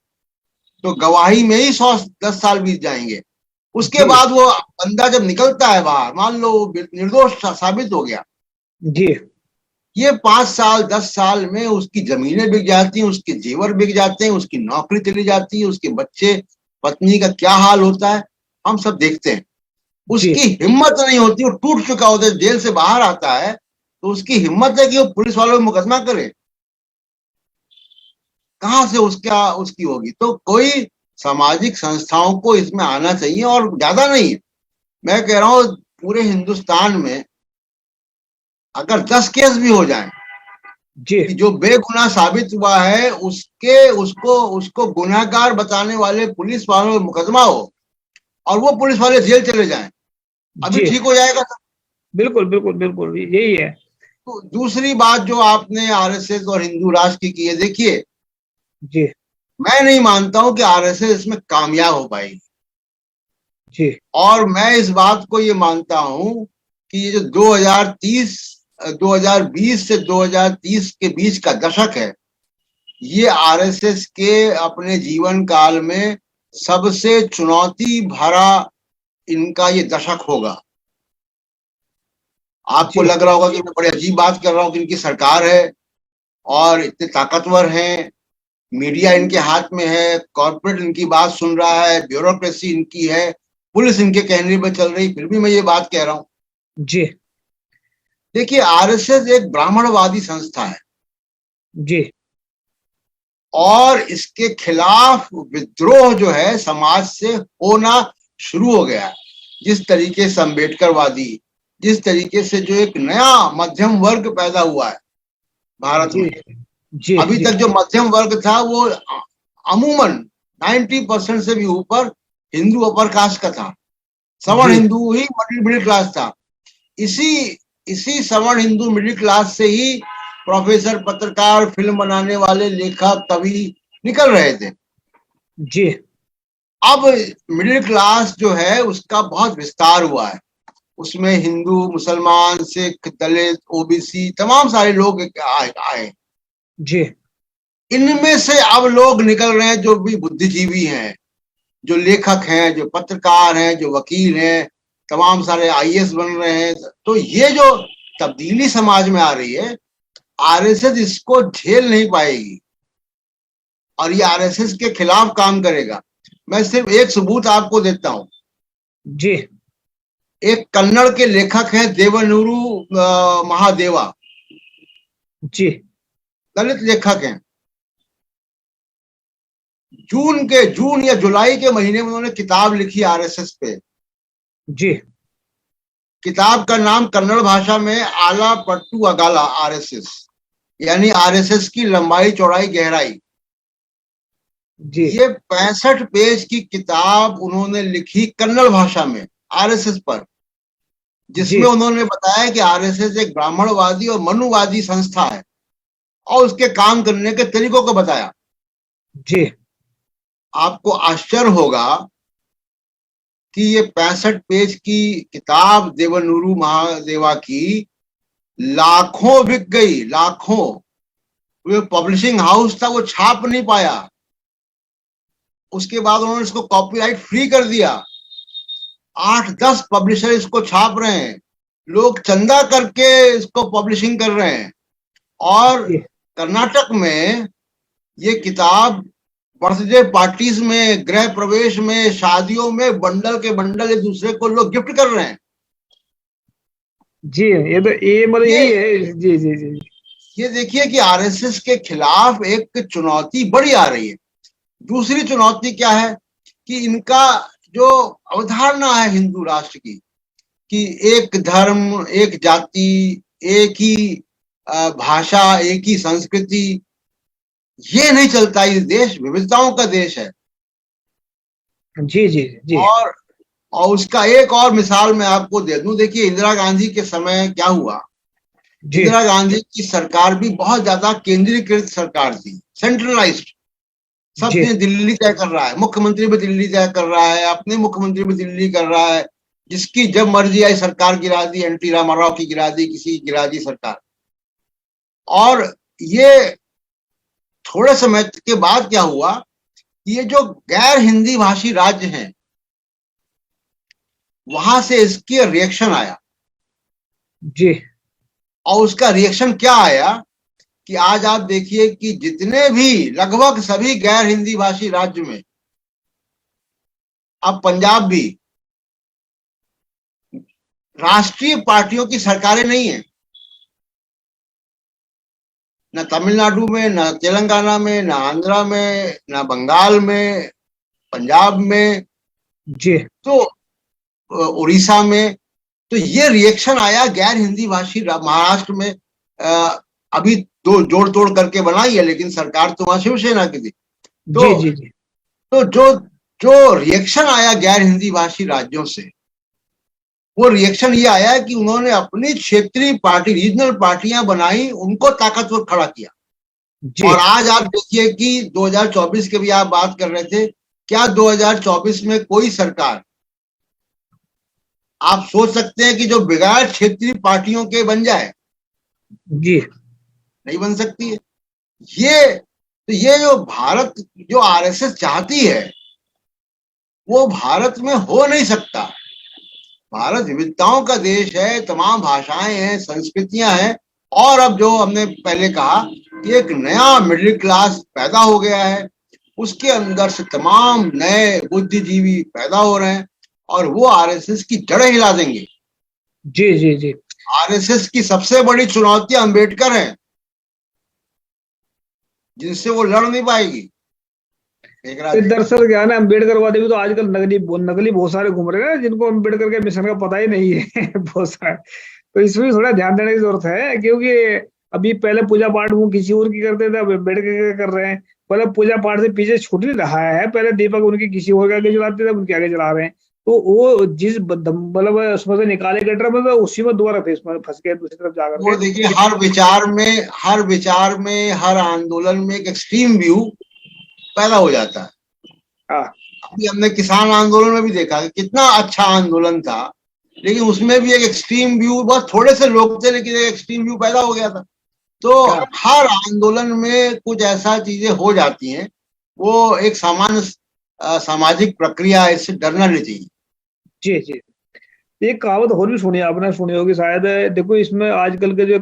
B: तो गवाही में ही 10 साल बीत जाएंगे। उसके
A: जी
B: बाद वो बंदा जब निकलता है बाहर, मान लो निर्दोष साबित हो गया,
A: जी
B: ये 5 साल 10 साल में उसकी जमीनें बिक जाती हैं, उसके जेवर बिक जाते हैं, उसकी नौकरी चली जाती है, उसके बच्चे पत्नी का क्या हाल होता है हम सब देखते हैं।
A: जी
B: उसकी हिम्मत नहीं होती, वो टूट चुका होता है, जेल से बाहर आता है तो उसकी हिम्मत है कि वो पुलिस वालों में मुकदमा करे, कहां से उसकी होगी। तो कोई सामाजिक संस्थाओं को इसमें आना चाहिए, और ज्यादा नहीं, मैं कह रहा हूं पूरे हिंदुस्तान में अगर 10 केस भी हो जाएं
A: जी
B: कि जो बेगुनाह साबित हुआ है उसको गुनाहगार बताने वाले पुलिस वालों पर मुकदमा हो, और वो पुलिस वाले जेल चले जाएं, अभी
A: जी
B: ठीक हो जाएगा।
A: बिल्कुल बिल्कुल बिल्कुल यही है।
B: तो दूसरी बात जो आपने आरएसएस और हिंदू राष्ट्र की है, देखिए
A: जी
B: मैं नहीं मानता हूं कि आरएसएस इसमें कामयाब हो पाएगी,
A: जी
B: और मैं इस बात को ये मानता हूं कि ये जो 2020 से 2030 के बीच का दशक है, ये आरएसएस के अपने जीवन काल में सबसे चुनौती भरा इनका ये दशक होगा। आपको
A: जी
B: लग रहा होगा कि मैं बड़ी अजीब बात कर रहा हूं कि इनकी सरकार है और इतने ताकतवर हैं, मीडिया इनके हाथ में है, कॉर्पोरेट इनकी बात सुन रहा है, ब्यूरोक्रेसी इनकी है, पुलिस इनके कहने पर चल रही, फिर भी मैं ये बात कह रहा हूं।
A: जी
B: देखिए आरएसएस एक ब्राह्मणवादी संस्था है,
A: जी
B: और इसके खिलाफ विद्रोह जो है समाज से होना शुरू हो गया है। जिस तरीके से अम्बेडकरवादी, जिस तरीके से जो एक नया मध्यम वर्ग पैदा हुआ है भारत
A: जी
B: में,
A: जी
B: अभी
A: जी
B: तक जो मध्यम वर्ग था वो अमूमन 90% से भी ऊपर हिंदू अपर कास्ट का था, सवर्ण
A: जी
B: हिंदू ही मिडिल क्लास था। इसी इसी सवर्ण हिंदू मिडिल क्लास से ही प्रोफेसर, पत्रकार, फिल्म बनाने वाले, लेखक, कवि निकल रहे थे।
A: जी
B: अब मिडिल क्लास जो है उसका बहुत विस्तार हुआ है, उसमें हिंदू, मुसलमान, सिख, दलित, ओबीसी तमाम सारे लोग आए।
A: जी
B: इनमें से अब लोग निकल रहे हैं जो भी बुद्धिजीवी हैं, जो लेखक हैं, जो पत्रकार हैं, जो वकील हैं, तमाम सारे आईएएस बन रहे हैं। तो ये जो तब्दीली समाज में आ रही है, आरएसएस इसको झेल नहीं पाएगी और ये आरएसएस के खिलाफ काम करेगा। मैं सिर्फ एक सबूत आपको देता हूं।
A: जी
B: एक कन्नड़ के लेखक हैं देवनूरू महादेवा,
A: जी
B: दलित लेखक हैं। जून या जुलाई के महीने में उन्होंने किताब लिखी आरएसएस पे।
A: जी
B: किताब का नाम कन्नड़ भाषा में आला पट्टू अगाला आरएसएस, यानी आरएसएस की लंबाई चौड़ाई गहराई।
A: जी
B: ये 65 पेज की किताब उन्होंने लिखी कन्नड़ भाषा में आरएसएस पर,
A: जी
B: जिसमें उन्होंने बताया कि आरएसएस एक ब्राह्मणवादी और मनुवादी संस्था है, और उसके काम करने के तरीकों को बताया।
A: जी
B: आपको आश्चर्य होगा कि ये 65 पेज की किताब देवनुरु महादेवा की लाखों बिक गई, लाखों। वो पब्लिशिंग हाउस था, वो छाप नहीं पाया। उसके बाद उन्होंने इसको कॉपीराइट फ्री कर दिया। 8-10 पब्लिशर इसको छाप रहे हैं, लोग चंदा करके इसको पब्लिशिंग कर रहे हैं। और कर्नाटक में ये किताब बर्थडे पार्टीज में, गृह प्रवेश में, शादियों में बंडल के बंडल एक दूसरे को लोग गिफ्ट कर रहे हैं।
A: जी, ये मतलब यही है। जी जी जी।
B: ये देखिए कि आरएसएस के खिलाफ एक चुनौती बड़ी आ रही है। दूसरी चुनौती क्या है कि इनका जो अवधारणा है हिंदू राष्ट्र की, कि एक धर्म, एक जाति, एक ही भाषा, एक ही संस्कृति, ये नहीं चलता। ये देश विविधताओं का देश है।
A: जी जी जी।
B: और उसका एक और मिसाल मैं आपको दे दूं। देखिए इंदिरा गांधी के समय क्या हुआ। इंदिरा गांधी की सरकार भी बहुत ज्यादा केंद्रीकृत सरकार थी, सेंट्रलाइज्ड। सब चीजें दिल्ली तय कर रहा है, मुख्यमंत्री भी दिल्ली तय कर रहा है, अपने मुख्यमंत्री भी दिल्ली कर रहा है, जिसकी जब मर्जी आई सरकार गिरा दी, एनटी रामाराव की गिरा दी, किसी की गिरा दी सरकार। और ये थोड़े समय के बाद क्या हुआ, ये जो गैर हिंदी भाषी राज्य हैं, वहां से इसकी रिएक्शन आया।
A: जी।
B: और उसका रिएक्शन क्या आया कि आज आप देखिए कि जितने भी, लगभग सभी गैर हिंदी भाषी राज्य में, अब पंजाब भी, राष्ट्रीय पार्टियों की सरकारें नहीं है। न तमिलनाडु में, न तेलंगाना में, न आंध्रा में, न बंगाल में, पंजाब में,
A: जी,
B: तो उड़ीसा में। तो ये रिएक्शन आया गैर हिंदी भाषी महाराष्ट्र में। अभी दो जोड़ तोड़ करके बनाई है, लेकिन सरकार तो वहां शिवसेना की थी। तो
A: जी जी जी।
B: तो जो रिएक्शन आया गैर हिंदी भाषी राज्यों से, वो रिएक्शन ये आया कि उन्होंने अपनी क्षेत्रीय पार्टी, रीजनल पार्टियां बनाई, उनको ताकतवर खड़ा किया। और आज आप देखिए कि 2024 के भी आप बात कर रहे थे, क्या 2024 में कोई सरकार आप सोच सकते हैं कि जो बिगैर क्षेत्रीय पार्टियों के बन जाए?
A: जी,
B: नहीं बन सकती है। ये जो भारत, जो आरएसएस चाहती है, वो भारत में हो नहीं सकता। भारत विविधताओं का देश है, तमाम भाषाएं हैं, संस्कृतियां हैं। और अब जो हमने पहले कहा कि एक नया मिडिल क्लास पैदा हो गया है, उसके अंदर से तमाम नए बुद्धिजीवी पैदा हो रहे हैं, और वो आरएसएस की जड़ें हिला देंगे।
A: जी जी जी।
B: आरएसएस की सबसे बड़ी चुनौती अंबेडकर है, जिनसे वो लड़ नहीं पाएगी।
A: दरअसल क्या है ना, अम्बेडकर वादी भी तो आजकल नकली बहुत सारे घूम रहे हैं, जिनको अम्बेडकर के मिशन का पता ही नहीं है बहुत सारे। तो इसमें थोड़ा ध्यान देने की जरूरत है, क्योंकि अभी पहले पूजा पाठ वो किसी और की करते थे, अब अम्बेडकर कर रहे हैं। पहले पूजा पाठ से पीछे छूट नहीं रहा है, पहले दीपक उनके किसी और के आगे जलाते थे, उनके आगे जला रहे हैं। तो वो जिस मतलब उसमें से निकाले गटर में, तो उसी में दोबारा फंस गए दूसरी तरफ जाकर।
B: वो देखिए हर विचार में, हर आंदोलन में एक एक्सट्रीम व्यू पैदा हो जाता है। अभी हमने किसान आंदोलन में भी देखा कि कितना अच्छा आंदोलन था, लेकिन उसमें भी एक एक्सट्रीम व्यू, बहुत थोड़े से लोग थे, लेकिन एक एक्सट्रीम व्यू पैदा हो गया था। तो हर आंदोलन में कुछ ऐसा चीजें हो जाती हैं, वो एक सामान्य सामाजिक प्रक्रिया है, इससे डरना नहीं चाहिए।
A: जी जी। एक कहावत और भी सुनी, आपने सुनी होगी शायद। देखो इसमें आजकल के जो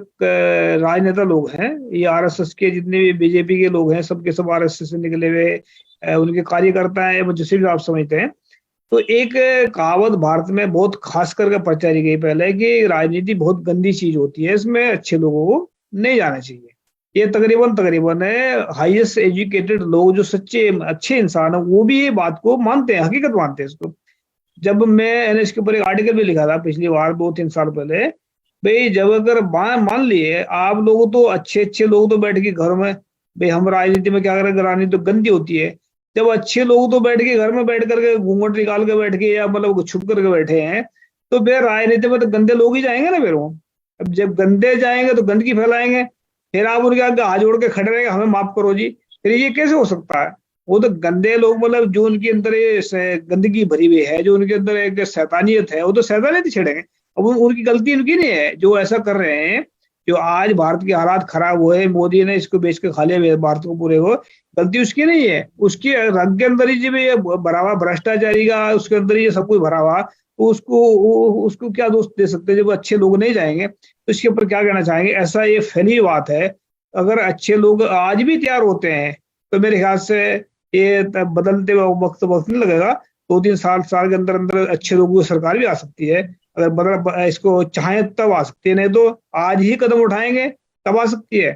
A: राजनेता लोग हैं, ये आरएसएस के जितने भी बीजेपी के लोग हैं, सबके सब आरएसएस से निकले हुए उनके कार्यकर्ता हैं, वो जिसे भी आप समझते हैं। तो एक कहावत भारत में बहुत खास करके प्रचारी गई पहले, कि राजनीति बहुत गंदी चीज होती है, इसमें अच्छे लोगों को नहीं जाना चाहिए। ये तकरीबन हाईएस्ट एजुकेटेड लोग, जो सच्चे अच्छे इंसान है, वो भी ये बात को मानते हैं, हकीकत मानते हैं इसको। जब मैं इसके ऊपर एक आर्टिकल भी लिखा था पिछली बार 2-3 साल पहले, भाई जब अगर मान लिए आप लोग, तो अच्छे लोग तो बैठ के घर में, भाई हम राजनीति में क्या करें, राजनीति तो गंदी होती है। जब अच्छे लोग तो बैठ के घर में बैठ करके घूंघट निकाल के बैठ के, या मतलब छुप करके बैठे हैं, तो फिर राजनीति में तो गंदे लोग ही जाएंगे ना। फिर वो अब जब गंदे जाएंगे तो गंदगी फैलाएंगे, फिर आप उनके आगे हाथ जोड़ के खड़े रहेंगे, हमें माफ करो जी, फिर ये कैसे हो सकता है? वो तो गंदे लोग, मतलब जो उनके अंदर ये गंदगी भरी हुई है, जो उनके अंदर एक शैतानियत है, वो तो शैतानियत ही छेड़ेंगे। अब उनकी गलती उनकी नहीं है जो ऐसा कर रहे हैं। जो आज भारत के हालात खराब हुए, मोदी ने इसको बेच के खा लिया भारत को पूरे को, गलती उसकी नहीं है। उसके रंग के अंदर ही जब ये भरा हुआ भ्रष्टाचारी का, उसके अंदर ये सब कुछ भरा हुआ, तो उसको क्या दोष दे सकते हैं जब अच्छे लोग नहीं जाएंगे। तो इसके ऊपर क्या कहना चाहेंगे? ऐसा ये फैली बात है, अगर अच्छे लोग आज भी तैयार होते हैं तो मेरे ख्याल से ये बदलते वक्त वक्त नहीं लगेगा, 2-3 साल के अंदर अंदर अच्छे लोगों की सरकार भी आ सकती है। अगर बदल इसको चाहे तब आ सकती है, नहीं तो आज ही कदम उठाएंगे तब आ सकती है।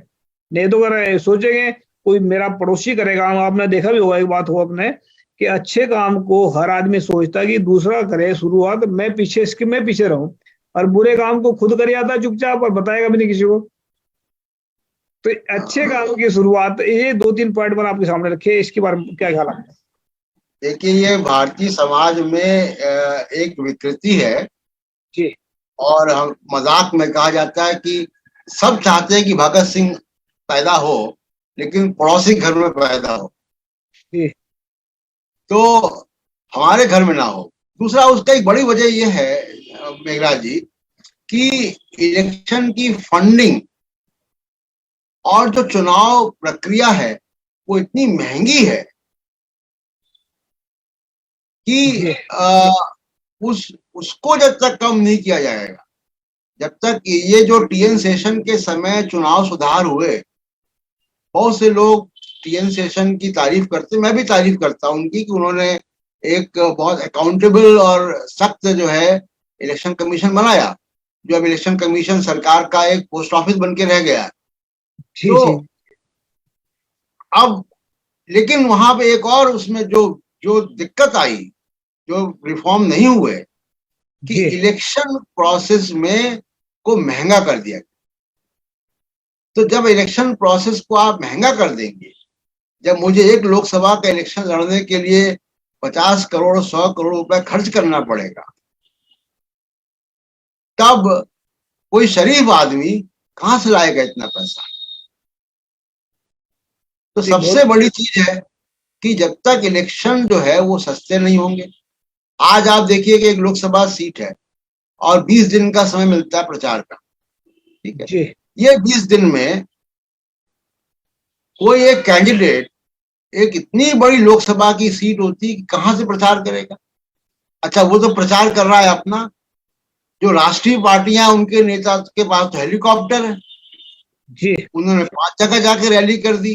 A: नहीं तो अगर सोचेंगे कोई मेरा पड़ोसी करेगा, आपने देखा भी होगा, एक बात हो अपने कि अच्छे काम को हर आदमी सोचता है कि दूसरा करे शुरुआत, मैं पीछे रहूं, और बुरे काम को खुद कर आता चुपचाप और बताएगा भी नहीं किसी को। तो अच्छे काम की शुरुआत, ये 2-3 पॉइंट मैंने आपके सामने रखे, इसके बारे में क्या ख्याल है?
B: देखिए, ये भारतीय समाज में एक विकृति है।
A: जी
B: और हम मजाक में कहा जाता है कि सब चाहते हैं कि भगत सिंह पैदा हो, लेकिन पड़ोसी घर में पैदा हो,
A: जी
B: तो हमारे घर में ना हो। दूसरा, उसका एक बड़ी वजह यह है मेघराज जी कि इलेक्शन की फंडिंग और जो चुनाव प्रक्रिया है वो इतनी महंगी है कि उसको जब तक कम नहीं किया जाएगा, जब तक ये जो टीएन सेशन के समय चुनाव सुधार हुए, बहुत से लोग टीएन सेशन की तारीफ करते, मैं भी तारीफ करता हूं उनकी, कि उन्होंने एक बहुत अकाउंटेबल और सख्त जो है इलेक्शन कमीशन बनाया, जो अब इलेक्शन कमीशन सरकार का एक पोस्ट ऑफिस बन के रह गया है। तो अब लेकिन वहां पे एक और उसमें जो जो दिक्कत आई, जो रिफॉर्म नहीं हुए, कि इलेक्शन प्रोसेस में को महंगा कर दिया। तो जब इलेक्शन प्रोसेस को आप महंगा कर देंगे, जब मुझे एक लोकसभा का इलेक्शन लड़ने के लिए 50 करोड़ 100 करोड़ रुपए खर्च करना पड़ेगा, तब कोई शरीफ आदमी कहां से लाएगा इतना पैसा? तो सबसे बड़ी चीज है कि जब तक इलेक्शन जो है वो सस्ते नहीं होंगे। आज आप देखिए कि एक लोकसभा सीट है और 20 दिन का समय मिलता है प्रचार का, ठीक है। ये 20 दिन में कोई एक कैंडिडेट एक इतनी बड़ी लोकसभा की सीट होती कि कहां से प्रचार करेगा? अच्छा, वो तो प्रचार कर रहा है अपना, जो राष्ट्रीय पार्टियां उनके नेता के पास तो हेलीकॉप्टर है जी, उन्होंने 5 जगह जाके रैली कर दी।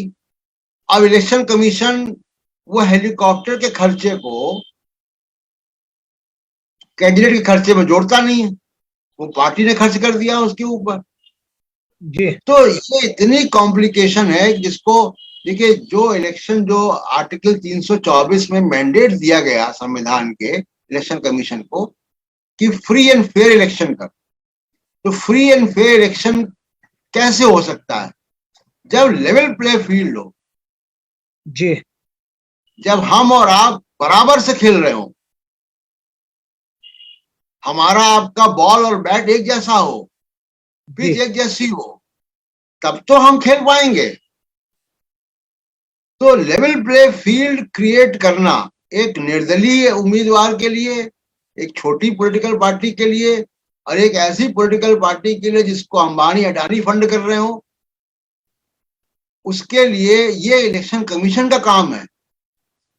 B: अब इलेक्शन कमीशन वो हेलीकॉप्टर के खर्चे को कैंडिडेट के खर्चे में जोड़ता नहीं है, वो पार्टी ने खर्च कर दिया उसके ऊपर जी। तो ये इतनी कॉम्प्लिकेशन है जिसको देखिए, जो इलेक्शन जो आर्टिकल 324 में मैंडेट दिया गया संविधान के इलेक्शन कमीशन को कि फ्री एंड फेयर इलेक्शन कर, तो फ्री एंड फेयर इलेक्शन कैसे हो सकता है जब लेवल प्ले फील्ड हो जी, जब हम और आप बराबर से खेल रहे हो, हमारा आपका बॉल और बैट एक जैसा हो, पिच एक जैसी हो, तब तो हम खेल पाएंगे। तो लेवल प्ले फील्ड क्रिएट करना एक निर्दलीय उम्मीदवार के लिए, एक छोटी पॉलिटिकल पार्टी के लिए, और एक ऐसी पॉलिटिकल पार्टी के लिए जिसको अंबानी अडानी फंड कर रहे हो, उसके लिए ये इलेक्शन कमीशन का काम है।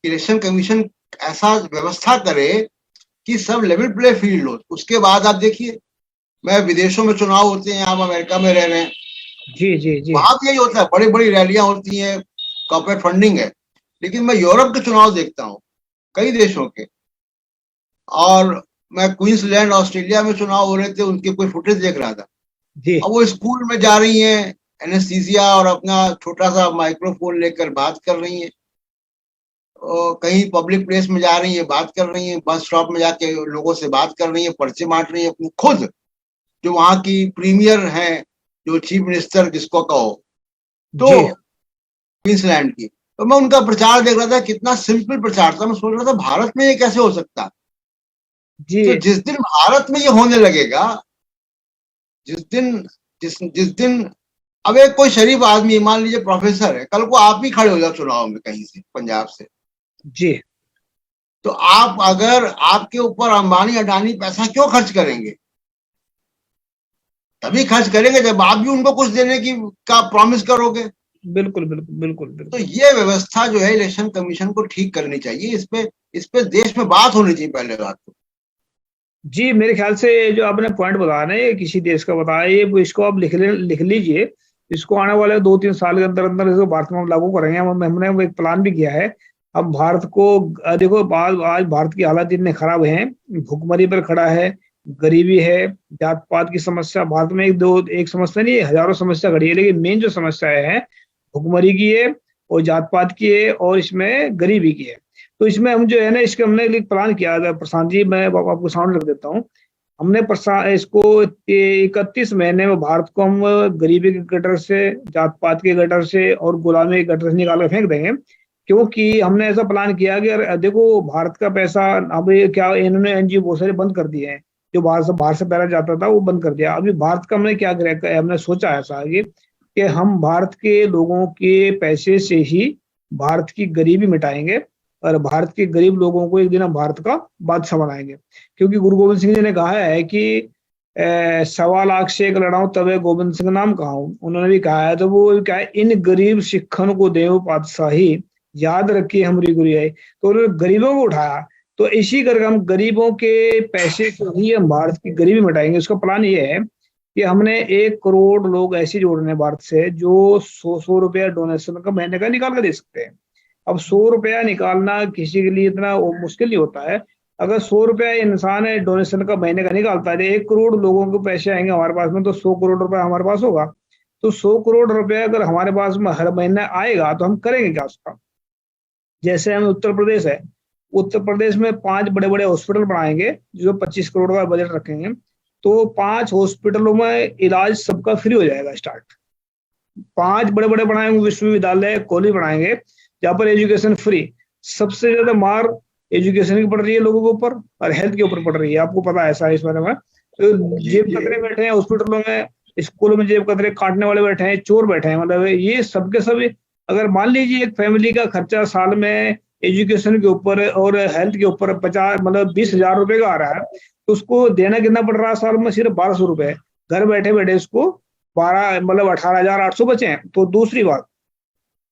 B: इलेक्शन कमीशन ऐसा व्यवस्था करे कि सब लेवल प्ले फील्ड हो। उसके बाद आप देखिए, मैं विदेशों में चुनाव होते हैं, आप अमेरिका में रह रहे हैं जी जी जी, वहां भी यही होता है, बड़ी बड़ी रैलियां होती हैं, कॉर्पोरेट फंडिंग है। लेकिन मैं यूरोप के चुनाव देखता हूँ कई देशों के, और मैं क्वींसलैंड ऑस्ट्रेलिया में चुनाव हो रहे थे, उनके कोई फुटेज देख रहा था जी। अब वो स्कूल में जा रही हैं एनेस्थीसिया और अपना छोटा सा माइक्रोफोन लेकर बात कर रही हैं, कहीं पब्लिक प्लेस में जा रही है बात कर रही है, बस स्टॉप में जाके लोगों से बात कर रही है, पर्चे बांट रही है अपनी खुद, जो वहां की प्रीमियर है, जो चीफ मिनिस्टर जिसको कहो, तो क्वींसलैंड की। तो मैं उनका प्रचार देख रहा था, कितना सिंपल प्रचार था। मैं सोच रहा था भारत में ये कैसे हो सकता जी। तो जिस दिन भारत में ये होने लगेगा, जिस दिन अब एक कोई शरीफ आदमी, मान लीजिए प्रोफेसर है, कल को आप ही खड़े हो जाओ चुनाव में कहीं से, पंजाब से,
A: जी
B: तो आप, अगर आपके ऊपर अंबानी अडानी पैसा क्यों खर्च करेंगे? तभी खर्च करेंगे जब आप भी उनको कुछ देने की का प्रॉमिस करोगे।
A: बिल्कुल बिल्कुल बिल्कुल
B: तो
A: बिल्कुल।
B: ये व्यवस्था जो है इलेक्शन कमीशन को ठीक करनी चाहिए, इस पे देश में बात होनी चाहिए पहले बात तो।
A: जी मेरे ख्याल से जो आपने पॉइंट बताया ना, ये किसी देश का बताया, ये इसको आप लिख लीजिए। इसको आने वाले 2-3 साल के अंदर अंदर इसको भारत में हम लागू करेंगे। हमने वो एक प्लान भी किया है। अब भारत को देखो, आज भारत की हालत इतने खराब है, भुखमरी पर खड़ा है, गरीबी है, जात पात की समस्या भारत में एक समस्या नहीं है, हजारों समस्या खड़ी है, लेकिन मेन जो समस्या है भुखमरी की है और जात पात की है और इसमें गरीबी की है। तो इसमें हम जो है ना, इसके हमने एक प्लान किया था प्रशांत जी, मैं आपको साउंड रख देता हूँ। हमने इसको 31 महीने में भारत को हम गरीबी के गटर से, जात पात के गटर से और गुलामी के गटर से निकाल कर फेंक देंगे। क्योंकि हमने ऐसा प्लान किया कि देखो भारत का पैसा, अब ये क्या इन्होंने एनजीओ बहुत सारे बंद कर दिए हैं, जो बाहर से पैसा जाता था वो बंद कर दिया। अभी भारत का हमने क्या किया, हमने सोचा ऐसा कि हम भारत के लोगों के पैसे से ही भारत की गरीबी मिटाएंगे और भारत के गरीब लोगों को एक दिन हम भारत का बादशाह बनाएंगे। क्योंकि गुरु गोविंद सिंह जी ने कहा है कि 1.25 से एक लड़ाऊं तबे गोविंद सिंह नाम कहाऊं, उन्होंने भी कहा है। तो वो क्या है, इन गरीब सिखन को देव पातशाही, याद रखिए हमारी गुरियाई। तो उन्होंने गरीबों को उठाया। तो इसी करके हम गरीबों के पैसे से ही हम भारत की गरीबी मिटाएंगे। उसका प्लान ये है कि हमने 1 करोड़ लोग ऐसे जोड़ने भारत से जो 100 रुपया डोनेशन का महीने का निकाल कर दे सकते हैं। अब 100 रुपया निकालना किसी के लिए इतना मुश्किल नहीं होता है। अगर 100 रुपया इंसान डोनेशन का महीने का निकालता है, 1 करोड़ लोगों के पैसे आएंगे हमारे पास में, तो 100 करोड़ रुपया हमारे पास होगा। तो 100 करोड़ रुपया अगर हमारे पास में हर महीने आएगा तो हम करेंगे क्या उसका? जैसे हम उत्तर प्रदेश है, उत्तर प्रदेश में 5 बड़े बड़े हॉस्पिटल बनाएंगे जो 25 करोड़ का बजट रखेंगे। तो 5 हॉस्पिटलों में इलाज सबका फ्री हो जाएगा स्टार्ट। 5 बड़े बड़े बनाएंगे, विश्वविद्यालय कॉलेज बनाएंगे जहाँ पर एजुकेशन फ्री। सबसे ज्यादा मार एजुकेशन की पड़ रही है लोगों के ऊपर और हेल्थ के ऊपर पड़ रही है, आपको पता है ऐसा है इस बारे में। तो जेब कतरे बैठे हैं हॉस्पिटलों में, स्कूलों में जेब कतरे काटने वाले बैठे हैं, चोर बैठे हैं। मतलब ये सबके सब, अगर मान लीजिए एक फैमिली का खर्चा साल में एजुकेशन के ऊपर और हेल्थ के ऊपर 20,000 रुपए का आ रहा है, तो उसको देना कितना पड़ रहा है साल में? सिर्फ 1200 रुपए। घर बैठे बैठे उसको 18,800 बचे हैं। तो दूसरी बात,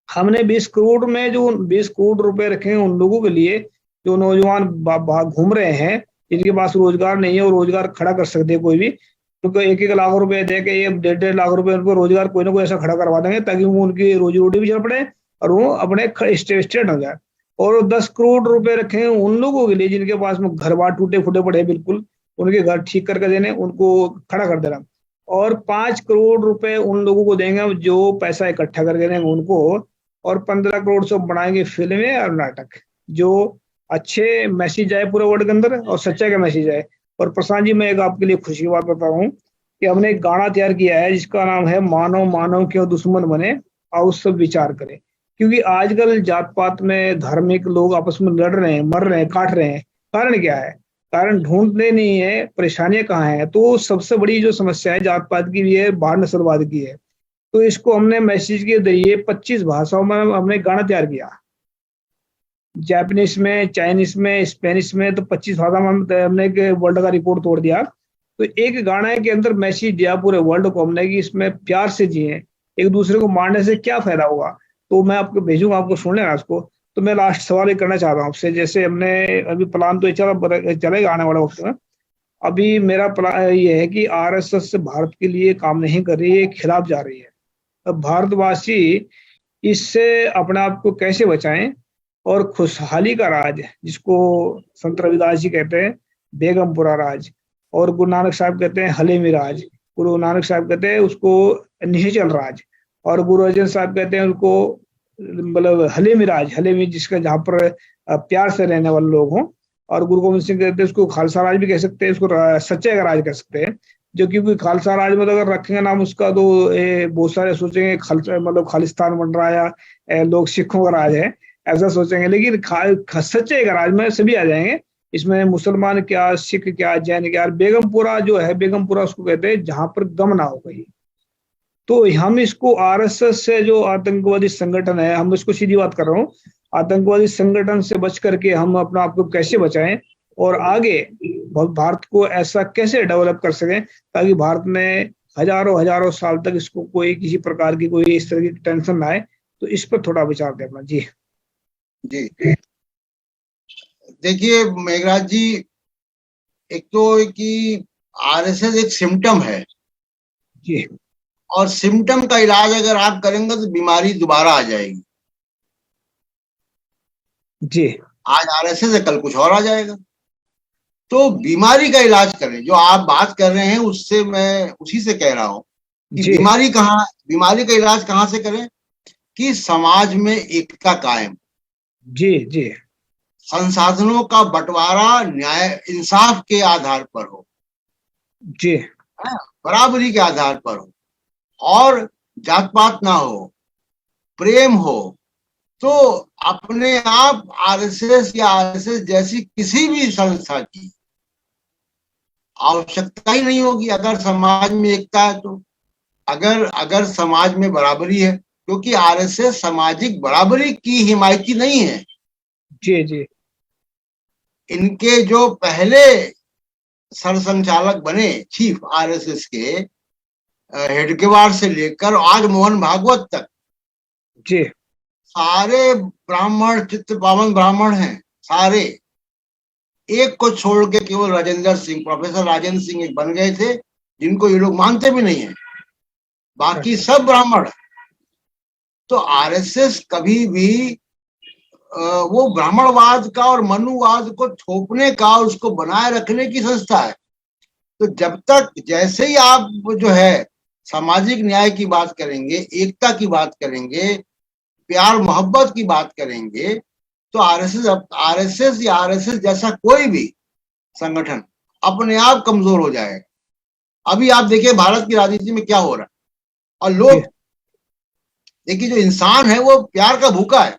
A: हमने 20 करोड़ में जो 20 करोड़ रुपए रखे हैं उन लोगों के लिए जो नौजवान घूम रहे हैं, जिनके पास रोजगार नहीं है और रोजगार खड़ा कर सकते हैं कोई भी, उनको 1-1 लाख रुपए दे के, ये 1.5 लाख रुपए उनको रोजगार कोई ना कोई ऐसा खड़ा करवा देंगे ताकि वो उनकी रोजी रोटी भी चल पड़े और वो अपने स्टेट हो जाए। और 10 करोड़ रुपए रखे हैं उन लोगों के लिए जिनके पास में घर बार टूटे फूटे पड़े, बिल्कुल उनके घर ठीक करके देने, उनको खड़ा कर देना। और 5 करोड़ रुपए उन लोगों को देंगे जो पैसा इकट्ठा करके देंगे उनको। और 15 करोड़ से बनाएंगे फिल्में और नाटक जो अच्छे मैसेज आए पूरे वर्ल्ड के अंदर और सच्चाई का मैसेज आए। और प्रशांत जी, मैं एक आपके लिए खुशी की बात बता रहा हूँ कि हमने एक गाना तैयार किया है जिसका नाम है मानव मानव क्यों दुश्मन बने, आओ सब विचार करें। क्योंकि आजकल जात पात में धार्मिक लोग आपस में लड़ रहे हैं, मर रहे हैं, काट रहे हैं। कारण क्या है? कारण ढूंढते नहीं है, परेशानियां कहाँ है? तो सबसे बड़ी जो समस्या है जात पात की भी है, बाढ़ नस्लवाद की है। तो इसको हमने मैसेज के जरिए 25 भाषाओं में हमने गाना तैयार किया, जापानीज में, चाइनीज में, स्पेनिश में, तो 25 भाषा में हमने वर्ल्ड का रिकॉर्ड तोड़ दिया। तो एक गाना के अंदर मैसेज दिया पूरे वर्ल्ड को हमने कि इसमें प्यार से जिए, एक दूसरे को मारने से क्या फायदा होगा। तो मैं आपको भेजूंगा, आपको सुन लेना उसको। तो मैं लास्ट सवाल एक करना चाहता हूँ आपसे, जैसे हमने अभी प्लान तो चलेगा आने वाले वक्त में। अभी मेरा प्लान ये है कि आरएसएस भारत के लिए काम नहीं कर रही है, खिलाफ जा रही है। अब भारतवासी इससे अपने आप को कैसे बचाएं और खुशहाली का राज, जिसको संत रविदास जी कहते हैं बेगमपुरा राज, और गुरु नानक साहब कहते हैं हलेमी राज, गुरु नानक साहब कहते हैं उसको निश्चल राज, और गुरु अर्जन साहब कहते हैं उसको मतलब हलेमी राज, हलेमी जिसका जहाँ पर प्यार से रहने वाले लोग हों। और गुरु गोविंद सिंह कहते हैं उसको खालसा राज भी कह सकते हैं, उसको सच्चे का राज कह सकते हैं। जो क्योंकि खालसा राज में अगर रखेंगे नाम उसका तो बहुत सारे सोचेंगे मतलब खालिस्तान बन रहा है या लोग सिखों का राज है, ऐसा सोचेंगे। लेकिन सच्चे का राज में सभी आ जाएंगे, इसमें मुसलमान क्या, सिख क्या, जैन क्या। बेगमपुरा जो है, बेगमपुरा उसको कहते हैं जहां पर गम ना हो कहीं। तो हम इसको आरएसएस से, जो आतंकवादी संगठन है, हम इसको सीधी बात कर रहा हूँ, आतंकवादी संगठन से बच करके हम अपना आपको कैसे बचाएं और आगे भारत को ऐसा कैसे डेवलप कर सकें ताकि भारत में हजारों हजारों साल तक इसको कोई किसी प्रकार की कोई इस तरह की टेंशन ना आए। तो इस पर थोड़ा विचार दें अपना। जी
B: जी देखिए मेघराज जी, एक तो कि आरएसएस एक सिम्टम है,
A: जी
B: और सिम्टम का इलाज अगर आप करेंगे तो बीमारी दोबारा आ जाएगी।
A: जी
B: आज आरएसएस है, कल कुछ और आ जाएगा। तो बीमारी का इलाज करें। जो आप बात कर रहे हैं उससे मैं उसी से कह रहा हूं कि
A: जी
B: बीमारी का इलाज कहां से करें? कि समाज में एकता कायम,
A: जी जी
B: संसाधनों का बंटवारा न्याय इंसाफ के आधार पर हो,
A: जी
B: बराबरी के आधार पर हो, और जात पात ना हो, प्रेम हो, तो अपने आप आरएसएस या आरएसएस जैसी किसी भी संस्था की आवश्यकता ही नहीं होगी अगर समाज में एकता है। तो अगर समाज में बराबरी है, क्योंकि आरएसएस सामाजिक बराबरी की हिमायती नहीं है।
A: जी जी
B: इनके जो पहले सरसंचालक बने चीफ आरएसएस के, हेडगेवार से लेकर आज मोहन भागवत तक,
A: जी
B: सारे ब्राह्मण, चित्त पावन ब्राह्मण हैं सारे। एक को छोड़ के केवल राजेंद्र सिंह, प्रोफेसर राजेंद्र सिंह एक बन गए थे, जिनको ये लोग मानते भी नहीं है, बाकी सब ब्राह्मण। तो आरएसएस कभी भी वो ब्राह्मणवाद का और मनुवाद को थोपने का, उसको बनाए रखने की संस्था है। तो जब तक, जैसे ही आप जो है सामाजिक न्याय की बात करेंगे, एकता की बात करेंगे, प्यार मोहब्बत की बात करेंगे, तो आरएसएस या आरएसएस जैसा कोई भी संगठन अपने आप कमजोर हो जाएगा। अभी आप देखिए भारत की राजनीति में क्या हो रहा है, और लोग देखिए, जो इंसान है वो प्यार का भूखा है।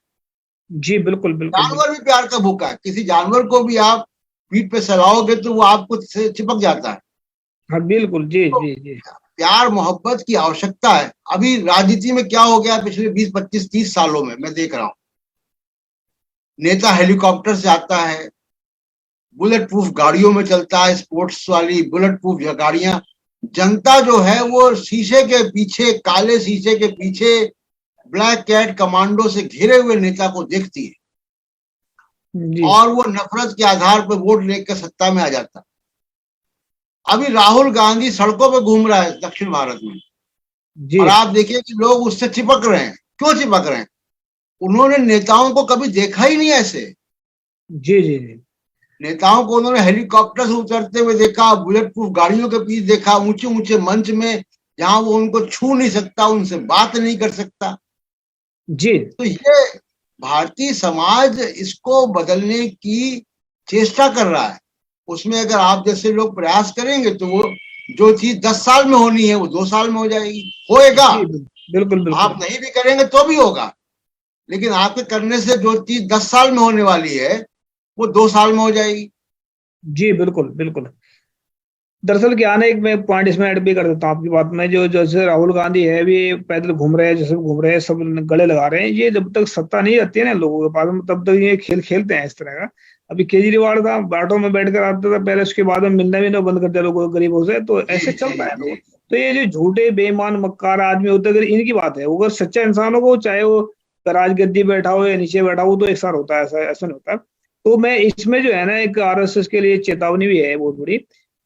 A: जी बिल्कुल बिल्कुल
B: जानवर भी प्यार का भूखा है। किसी जानवर को भी आप पीठ पे सहलाओगे तो वो आपको चिपक जाता है।
A: हाँ बिल्कुल। जी
B: तो
A: जी जी
B: प्यार मोहब्बत की आवश्यकता है। अभी राजनीति में क्या हो गया पिछले 20, 25, 30 सालों में मैं देख रहा हूं, नेता हेलीकॉप्टर से आता है, बुलेट प्रूफ गाड़ियों में चलता है, स्पोर्ट्स वाली बुलेट प्रूफ गाड़ियां। जनता जो है वो शीशे के पीछे, काले शीशे के पीछे ब्लैक कैट कमांडो से घिरे हुए नेता को देखती है,
A: जी
B: और वो नफरत के आधार पर वोट लेकर सत्ता में आ जाता है। अभी राहुल गांधी सड़कों पे घूम रहा है दक्षिण भारत में,
A: जी
B: और आप देखिए कि लोग उससे चिपक रहे हैं। क्यों चिपक रहे हैं? उन्होंने नेताओं को कभी देखा ही नहीं ऐसे।
A: जी जी जी
B: नेताओं को उन्होंने हेलीकॉप्टर से उतरते हुए देखा, बुलेट प्रूफ गाड़ियों के पीछे देखा, ऊंचे ऊंचे मंच में जहां वो उनको छू नहीं सकता, उनसे बात नहीं कर सकता।
A: जी
B: तो ये भारतीय समाज इसको बदलने की चेष्टा कर रहा है। उसमें अगर आप जैसे लोग प्रयास करेंगे तो वो जो चीज 10 साल में होनी है वो 2 साल में हो जाएगी, होएगा।
A: जी बिल्कुल बिल्कुल
B: आप नहीं भी करेंगे तो भी होगा, लेकिन आपके करने से जो चीज 10 साल में होने वाली है वो 2 साल में हो जाएगी।
A: जी बिल्कुल बिल्कुल। दरअसल क्या है ना, एक मैं पॉइंट इसमें ऐड भी कर देता हूँ आपकी बात में। जो जैसे राहुल गांधी है भी पैदल घूम रहे हैं, जैसे घूम रहे हैं, सब गले लगा रहे हैं, ये जब तक सत्ता नहीं आती है ना लोगों के पास में, तब तक ये खेल खेलते हैं इस तरह का। अभी केजरीवाल था, बाटों में बैठ कर आता था पहले, उसके बाद में मिलना भी ना बंद कर दिया लोगों गरीबों से। तो ऐसे चलता है लोग। तो ये जो झूठे बेईमान मक्कार आदमी होते हैं, अगर इनकी बात है, अगर सच्चा इंसान हो, चाहे वो राजगद्दी बैठा हो या नीचे बैठा हो, तो एक साथ होता है, ऐसा नहीं होता। तो मैं इसमें जो है ना, एक आरएसएस के लिए चेतावनी भी है बहुत बड़ी,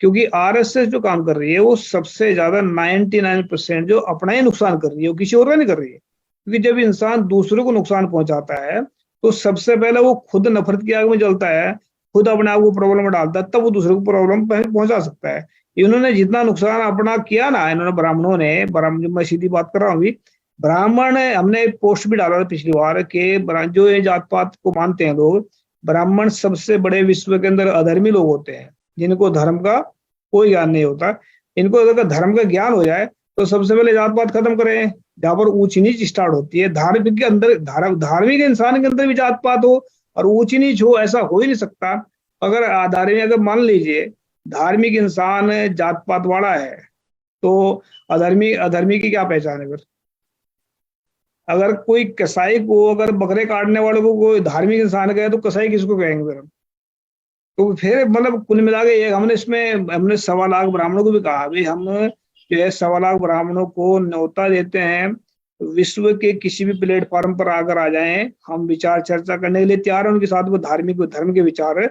A: क्योंकि आरएसएस जो काम कर रही है वो सबसे ज्यादा 99% जो अपना ही नुकसान कर रही है, वो किसी और का नहीं कर रही है। क्योंकि जब इंसान दूसरों को नुकसान पहुंचाता है तो सबसे पहले वो खुद नफरत की आग में जलता है, खुद अपने आप को प्रॉब्लम में डालता है, तब वो दूसरे को प्रॉब्लम पहुंचा सकता है। इन्होंने जितना नुकसान अपना किया ना, इन्होंने ब्राह्मणों ने, ब्राह्मण, मैं सीधी बात कर रहा हूँ अभी, ब्राह्मण, हमने पोस्ट भी डाला था पिछली बार के, जो ये जात पात को मानते हैं लोग, ब्राह्मण सबसे बड़े विश्व के अंदर अधर्मी लोग होते हैं, जिनको धर्म का कोई ज्ञान नहीं होता। इनको अगर धर्म का ज्ञान हो जाए तो सबसे पहले जात पात खत्म करें, जहां पर ऊंच नीच स्टार्ट होती है। धार्मिक के अंदर, धार्मिक इंसान के अंदर भी जात पात हो और ऊंच नीच हो, ऐसा हो ही नहीं सकता। अगर धार्मिक, अगर मान लीजिए धार्मिक इंसान जात पात वाला है तो अधर्मी अधर्मी की क्या पहचान है फिर? अगर कोई कसाई को, अगर बकरे काटने वाले को कोई धार्मिक इंसान कहे तो कसाई किसको कहेंगे फिर हम? तो फिर मतलब कुल मिला के ये हमने 1.25 लाख ब्राह्मणों को भी कहा भाई, हम जो है 1.25 लाख ब्राह्मणों को न्योता देते हैं, विश्व के किसी भी प्लेटफॉर्म पर आकर आ जाएं, हम विचार चर्चा करने के लिए तैयार हैं उनके साथ। वो धार्मिक धर्म के विचार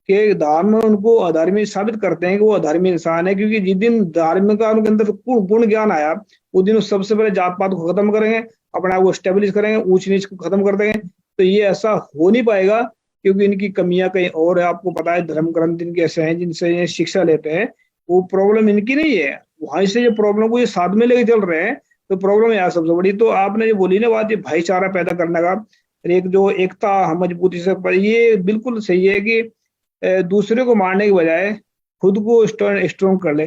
A: के धर्म उनको अधर्मी साबित करते हैं कि वो अधर्मी इंसान है, क्योंकि जिस दिन धार्मिक का उनके अंदर गुण ज्ञान आया, उस दिन वो सबसे पहले जात पात को खत्म करेंगे, अपने आप को स्टेब्लिश करेंगे, ऊंच नीच को खत्म कर देंगे। तो ये ऐसा हो नहीं पाएगा, क्योंकि इनकी कमियां कहीं और है। आपको पता है धर्म ग्रंथ इनके ऐसे हैं जिनसे ये शिक्षा लेते हैं, वो प्रॉब्लम इनकी नहीं है, वहां से ये प्रॉब्लम को ये साथ में लेके चल रहे हैं। तो प्रॉब्लम यहाँ सबसे बड़ी, तो आपने जो बोली ना बात, ये भाईचारा पैदा करने का, एक जो एकता हम मजबूती से, ये बिल्कुल सही है कि दूसरे को मारने की बजाय खुद को स्ट्रॉन्ग कर ले,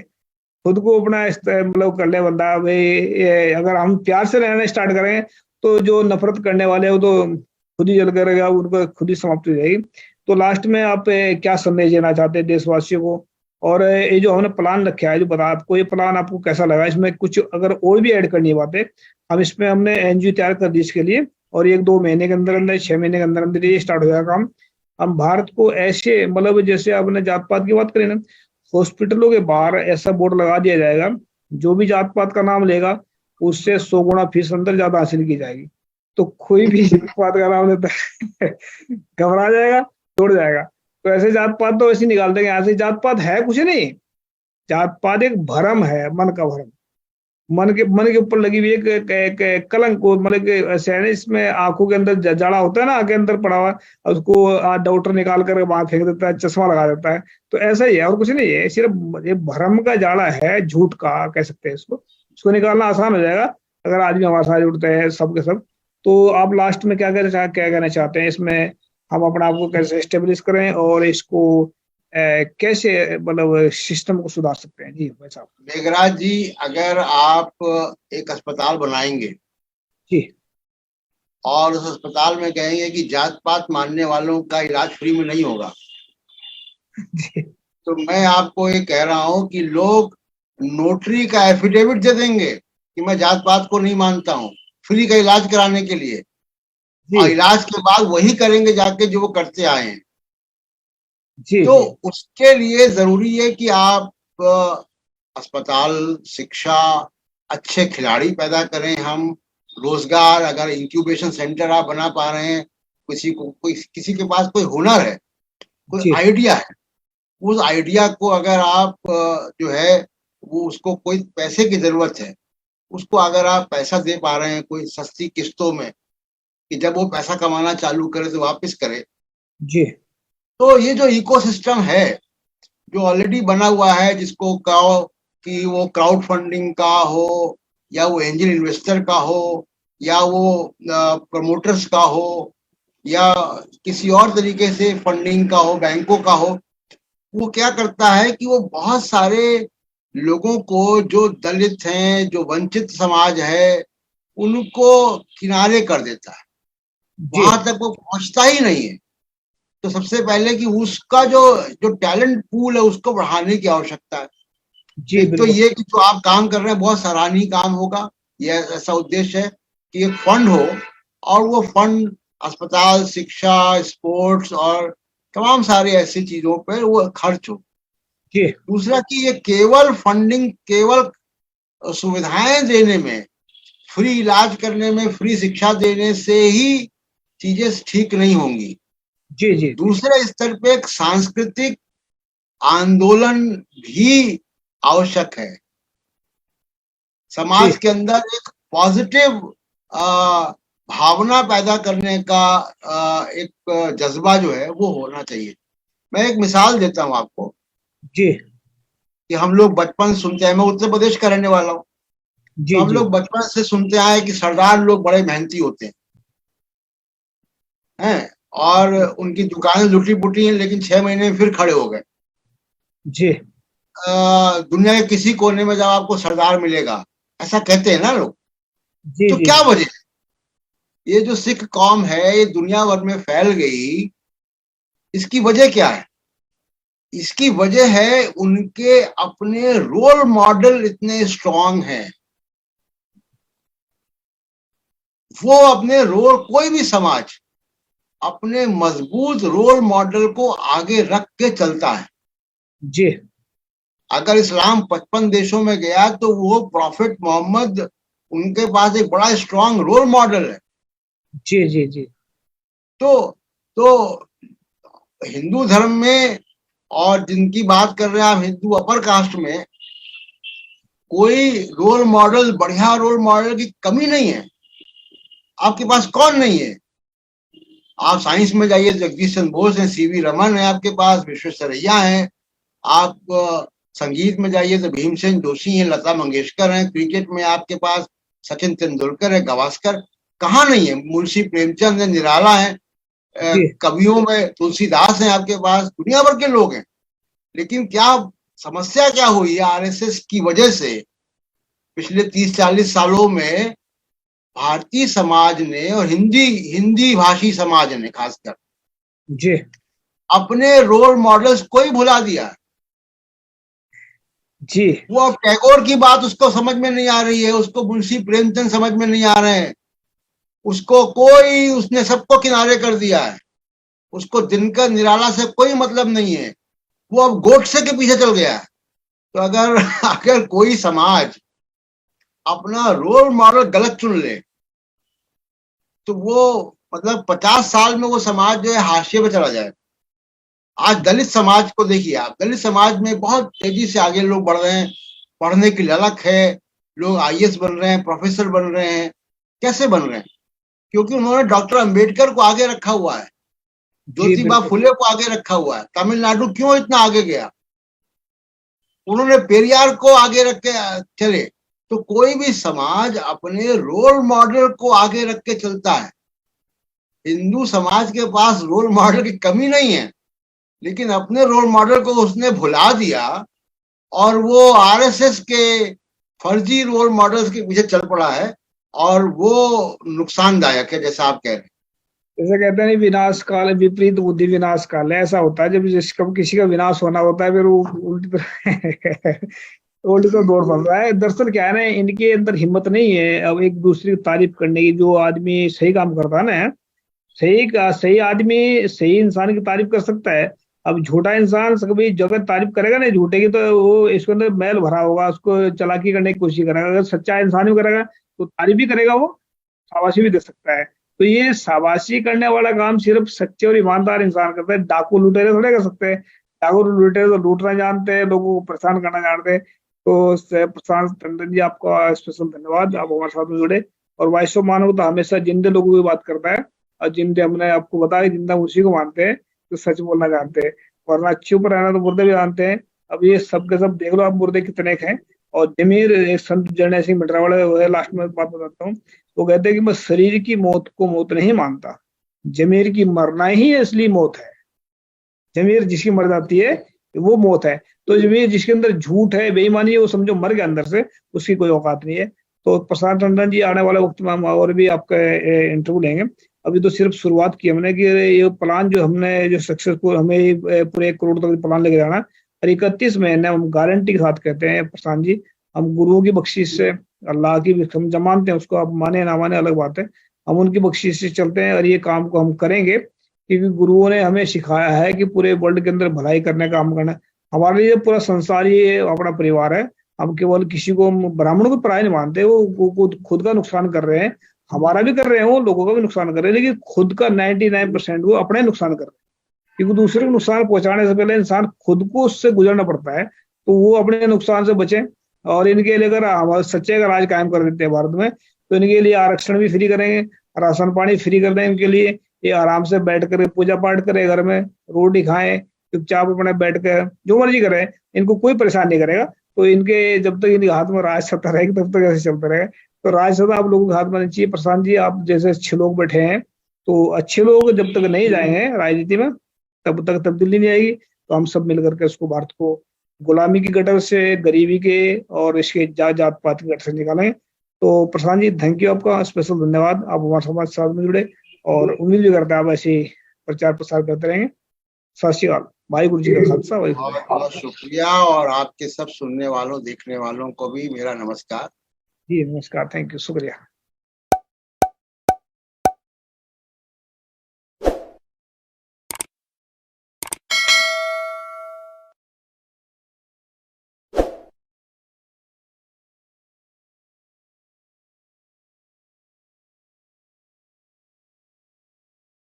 A: खुद को अपना मतलब कर ले बंदा भाई। अगर हम प्यार से रहना स्टार्ट करें तो जो नफरत करने वाले हैं वो तो खुद ही जल करेगा, उनको खुद ही समाप्त हो जाएगी। तो लास्ट में आप क्या संदेश देना चाहते हैं देशवासियों को? और ये जो हमने प्लान रखा है, जो बता आपको, ये प्लान आपको कैसा लगा? इसमें कुछ अगर और भी ऐड करनी है बातें, हम इसमें हमने एनजीओ तैयार कर दी इसके लिए, और 1-2 महीने के अंदर अंदर, 6 महीने के अंदर अंदर ये स्टार्ट हो जाएगा काम। हम भारत को ऐसे, मतलब जैसे आपने जात पात की बात करी ना, हॉस्पिटलों के बाहर ऐसा बोर्ड लगा दिया जाएगा, जो भी जात पात का नाम लेगा उससे 100 गुना फीस अंदर ज्यादा हासिल की जाएगी। तो कोई भी जात पात का नाम लेता है घबरा जाएगा, छोड़ जाएगा। तो ऐसे जात पात तो ऐसे निकाल देंगे यहाँ से। जात पात है कुछ नहीं, जात पात एक भ्रम है, मन का भ्रम, मन के ऊपर लगी हुई एक कलंक को, मतलब कि सैनिस में आंखों के अंदर जाड़ा होता है ना, आंख के अंदर पड़ा हुआ, उसको डॉक्टर निकाल कर वहां फेंक देता है, चश्मा लगा देता है। तो ऐसा ही है और कुछ नहीं है, सिर्फ ये भ्रम का जाड़ा है, झूठ का कह सकते हैं इसको निकालना आसान हो जाएगा अगर आदमी हमारे साथ जुड़ते हैं सब के सब। तो आप लास्ट में क्या कहना चाहते हैं इसमें? हम अपने आप को कैसे स्टेब्लिश करें और इसको कैसे मतलब सिस्टम को सुधार सकते हैं? जी भाई साहब।
B: मेघराज जी, अगर आप एक अस्पताल बनाएंगे
A: जी,
B: और उस अस्पताल में कहेंगे कि जात पात मानने वालों का इलाज फ्री में नहीं होगा,
A: जी,
B: तो मैं आपको ये कह रहा हूं कि लोग नोटरी का एफिडेविट दे देंगे कि मैं जात पात को नहीं मानता हूं, फ्री का इलाज कराने के लिए, और
A: जी,
B: इलाज के बाद वही करेंगे जाके जो वो करते आए हैं।
A: जी,
B: तो
A: जी,
B: उसके लिए जरूरी है कि आप अस्पताल, शिक्षा, अच्छे खिलाड़ी पैदा करें। हम रोजगार, अगर इंक्यूबेशन सेंटर आप बना पा रहे हैं, किसी के पास कोई हुनर है, कोई
A: जी,
B: आइडिया है, उस आइडिया को अगर आप जो है वो, उसको कोई पैसे की जरूरत है, उसको अगर आप पैसा दे पा रहे हैं कोई सस्ती किस्तों में, कि जब वो पैसा कमाना चालू करे तो वापस करे,
A: जी,
B: तो ये जो इकोसिस्टम है जो ऑलरेडी बना हुआ है, जिसको कहो कि वो क्राउड फंडिंग का हो, या वो एंजल इन्वेस्टर का हो, या वो प्रमोटर्स का हो, या किसी और तरीके से फंडिंग का हो, बैंकों का हो, वो क्या करता है कि वो बहुत सारे लोगों को, जो दलित हैं, जो वंचित समाज है, उनको किनारे कर देता है,
A: जी,
B: वहां तक वो पहुंचता ही नहीं है। तो सबसे पहले कि उसका जो जो टैलेंट पूल है उसको बढ़ाने की आवश्यकता है।
A: जी,
B: एक तो
A: बिल्कुल।
B: ये कि जो आप काम कर रहे हैं बहुत सराहनीय काम होगा, ये ऐसा उद्देश्य है कि एक फंड हो, और वो फंड अस्पताल, शिक्षा, स्पोर्ट्स और तमाम सारी ऐसी चीजों पर वो खर्च हो।
A: जी,
B: दूसरा कि ये केवल फंडिंग, केवल सुविधाएं देने में, फ्री इलाज करने में, फ्री शिक्षा देने से ही चीजें ठीक नहीं होंगी।
A: जी, जी, जी,
B: दूसरे स्तर पे एक सांस्कृतिक आंदोलन भी आवश्यक है।
A: जी,
B: समाज के अंदर एक पॉजिटिव भावना पैदा करने का एक जज्बा जो है वो होना चाहिए। मैं एक मिसाल देता हूं आपको
A: जी,
B: कि हम लोग बचपन सुनते हैं, मैं उत्तर प्रदेश का रहने वाला हूं, तो
A: जी,
B: हम
A: जी,
B: लोग बचपन से सुनते आए कि सरदार लोग बड़े मेहनती होते हैं, और उनकी दुकानें लुटी पुटी हैं, लेकिन 6 महीने में फिर खड़े हो गए।
A: जी,
B: दुनिया के किसी कोने में जब आपको सरदार मिलेगा, ऐसा कहते हैं ना लोग।
A: जी,
B: तो
A: जी,
B: क्या वजह, ये जो सिख कौम है ये दुनिया भर में फैल गई, इसकी वजह क्या है? इसकी वजह है उनके अपने रोल मॉडल इतने स्ट्रांग हैं। वो अपने रोल, कोई भी समाज अपने मजबूत रोल मॉडल को आगे रख के चलता है।
A: जी।
B: अगर इस्लाम 55 देशों में गया तो वो प्रॉफिट मोहम्मद, उनके पास एक बड़ा स्ट्रांग रोल मॉडल है।
A: जी जी जी।
B: तो हिंदू धर्म में, और जिनकी बात कर रहे हैं आप हिंदू अपर कास्ट में, कोई रोल मॉडल, बढ़िया रोल मॉडल की कमी नहीं है। आपके पास कौन नहीं है? आप साइंस में जाइए, जगदीश चंद्र बोस है, सीवी रमन है, आपके पास विश्वेश्वरैया है। आप संगीत में जाइए तो भीमसेन जोशी है, लता मंगेशकर है। क्रिकेट में आपके पास सचिन तेंदुलकर है, गावस्कर। कहाँ नहीं है? मुंशी प्रेमचंद है, निराला है। कवियों में तुलसीदास हैं आपके पास। दुनिया भर के लोग हैं। लेकिन क्या समस्या क्या हुई है आरएसएस की वजह से? पिछले 30-40 सालों में भारतीय समाज ने, और हिंदी भाषी समाज ने खासकर,
A: जी,
B: अपने रोल मॉडल्स को ही भुला दिया।
A: जी।
B: वो अब टैगोर की बात उसको समझ में नहीं आ रही है, उसको मुंशी प्रेमचंद समझ में नहीं आ रहे हैं, उसको कोई, उसने सबको किनारे कर दिया है। उसको दिनकर निराला से कोई मतलब नहीं है। वो अब गोडसे के पीछे चल गया है। तो अगर कोई समाज अपना रोल मॉडल गलत चुन ले तो वो मतलब 50 साल में वो समाज जो है हाशिए पे चला जाए। आज दलित समाज को देखिए आप, दलित समाज में बहुत तेजी से आगे लोग बढ़ रहे हैं। पढ़ने की ललक है, लोग आईएएस बन रहे हैं, प्रोफेसर बन रहे हैं। कैसे बन रहे हैं? क्योंकि उन्होंने डॉक्टर अंबेडकर को आगे रखा हुआ है, ज्योतिबा फुले को आगे रखा हुआ है। तमिलनाडु क्यों इतना आगे गया? उन्होंने पेरियार को आगे रख के चले। तो कोई भी समाज अपने रोल मॉडल को आगे रख के चलता है। हिंदू समाज के पास रोल मॉडल की कमी नहीं है, लेकिन अपने रोल मॉडल को उसने भुला दिया और वो आरएसएस के फर्जी रोल मॉडल्स के पीछे चल पड़ा है, और वो नुकसानदायक है, जैसा आप कह रहे हैं।
A: जैसे कहते हैं विनाश काल विपरीत बुद्धि विनाश काल। ऐसा होता है जब जिसका किसी का विनाश होना होता है, फिर वो उल्टी उल्टी तो दौड़ पड़ रहा है। दरअसल क्या है ना, इनके अंदर हिम्मत नहीं है अब एक दूसरे की तारीफ करने की। जो आदमी सही काम करता है ना, सही आदमी सही इंसान की तारीफ कर सकता है। अब झूठा इंसान कभी जगह तारीफ करेगा ना झूठे की, तो वो इसके अंदर मैल भरा होगा, उसको चालाकी करने की कोशिश करेगा। अगर सच्चा इंसान भी करेगा तो तारीफ भी करेगा, वो शाबाशी भी दे सकता है। तो ये शाबाशी करने वाला काम सिर्फ सच्चे और ईमानदार इंसान करते हैं। डाकू लुटेरे थोड़े कर सकते हैं। डाकू लुटेरे तो लूटना जानते हैं, लोगों को परेशान करना जानते हैं। तो प्रशांत टंडन जी, आपका स्पेशल धन्यवाद, आप हमारे साथ में जुड़े। और वाइस ऑफ मानवता हमेशा जिंदे लोगों की बात करता है, और जिंदे हमने आपको बताया जिंदा उसी को मानते हैं तो सच बोलना जानते हैं, वरना अच्छे ऊपर रहना तो मुर्दे भी जानते हैं। अब ये सब के सब देख लो आप मुर्दे कितने हैं। और जमीर, एक संत जर्नैल सिंह भिंडरा वाले, लास्ट में बात बताता हूँ। वो कहते हैं कि मैं शरीर की मौत को मौत नहीं मानता, जमीर की मरना ही असली मौत है। जमीर जिसकी मर जाती है वो मौत है। तो जमीर जिसके अंदर झूठ है, बेईमानी है, वो समझो मर गया अंदर से, उसकी कोई औकात नहीं है। तो प्रशांत टंडन जी, आने वाले वक्त में हम और भी आपका इंटरव्यू लेंगे। अभी तो सिर्फ शुरुआत की हमने कि ये प्लान जो हमने जो सक्सेसफुल, हमें पूरे 1 करोड़ तक प्लान लेके जाना। और 31 महीने हम गारंटी के साथ कहते हैं प्रशांत जी, हम गुरुओं की बख्शिश से, अल्लाह की हम जमानते हैं, उसको आप माने ना माने अलग बात है, हम उनकी बख्शिश से चलते हैं और ये काम को हम करेंगे। क्योंकि गुरुओं ने हमें सिखाया है कि पूरे वर्ल्ड के अंदर भलाई करने का काम करना। हमारे लिए पूरा संसार ही अपना परिवार है। हम केवल किसी को, ब्राह्मणों को पराय नहीं मानते। वो खुद का नुकसान कर रहे हैं, हमारा भी कर रहे हैं, वो लोगों का भी नुकसान कर रहे हैं, लेकिन खुद का 99% वो अपना ही नुकसान कर रहे हैं। क्योंकि दूसरे को नुकसान पहुंचाने से पहले इंसान खुद को उससे गुजरना पड़ता है, तो वो अपने नुकसान से बचे। और इनके लिए अगर हमारे सच्चे का राज कायम कर देते हैं भारत में, तो इनके लिए आरक्षण भी फ्री करेंगे, राशन पानी फ्री कर दें इनके लिए। ये आराम से बैठ कर पूजा पाठ करे, घर में रोटी खाएं, चुपचाप अपने बैठ कर जो मर्जी करें, इनको कोई परेशान नहीं करेगा। तो इनके जब तक इनके हाथ में राज सत्ता रहेगी तब तक ऐसे चलते रहेगा। तो राज सत्ता आप लोगों के हाथ में नहीं चाहिए। प्रशांत जी, आप जैसे अच्छे लोग बैठे हैं, तो अच्छे लोग जब तक नहीं जाएंगे राजनीति में तब तक तब्दीली नहीं आएगी। तो हम सब मिलकर के उसको, भारत को गुलामी की गटर से, गरीबी के और इसके जात पात की गटर से निकालेंगे। तो प्रशांत जी, थैंक यू, आपका स्पेशल धन्यवाद, आप हमारे समाज साथ में जुड़े। और उम्मीद भी करते हैं आप ऐसे प्रचार प्रसार करते रहेंगे। सत श्री अकाल। वाहिगुरु जी का खालसा, वाहिगुरु जी।
B: बहुत बहुत शुक्रिया, और आपके सब सुनने वालों देखने वालों को भी मेरा नमस्कार।
A: जी नमस्कार, थैंक यू, शुक्रिया।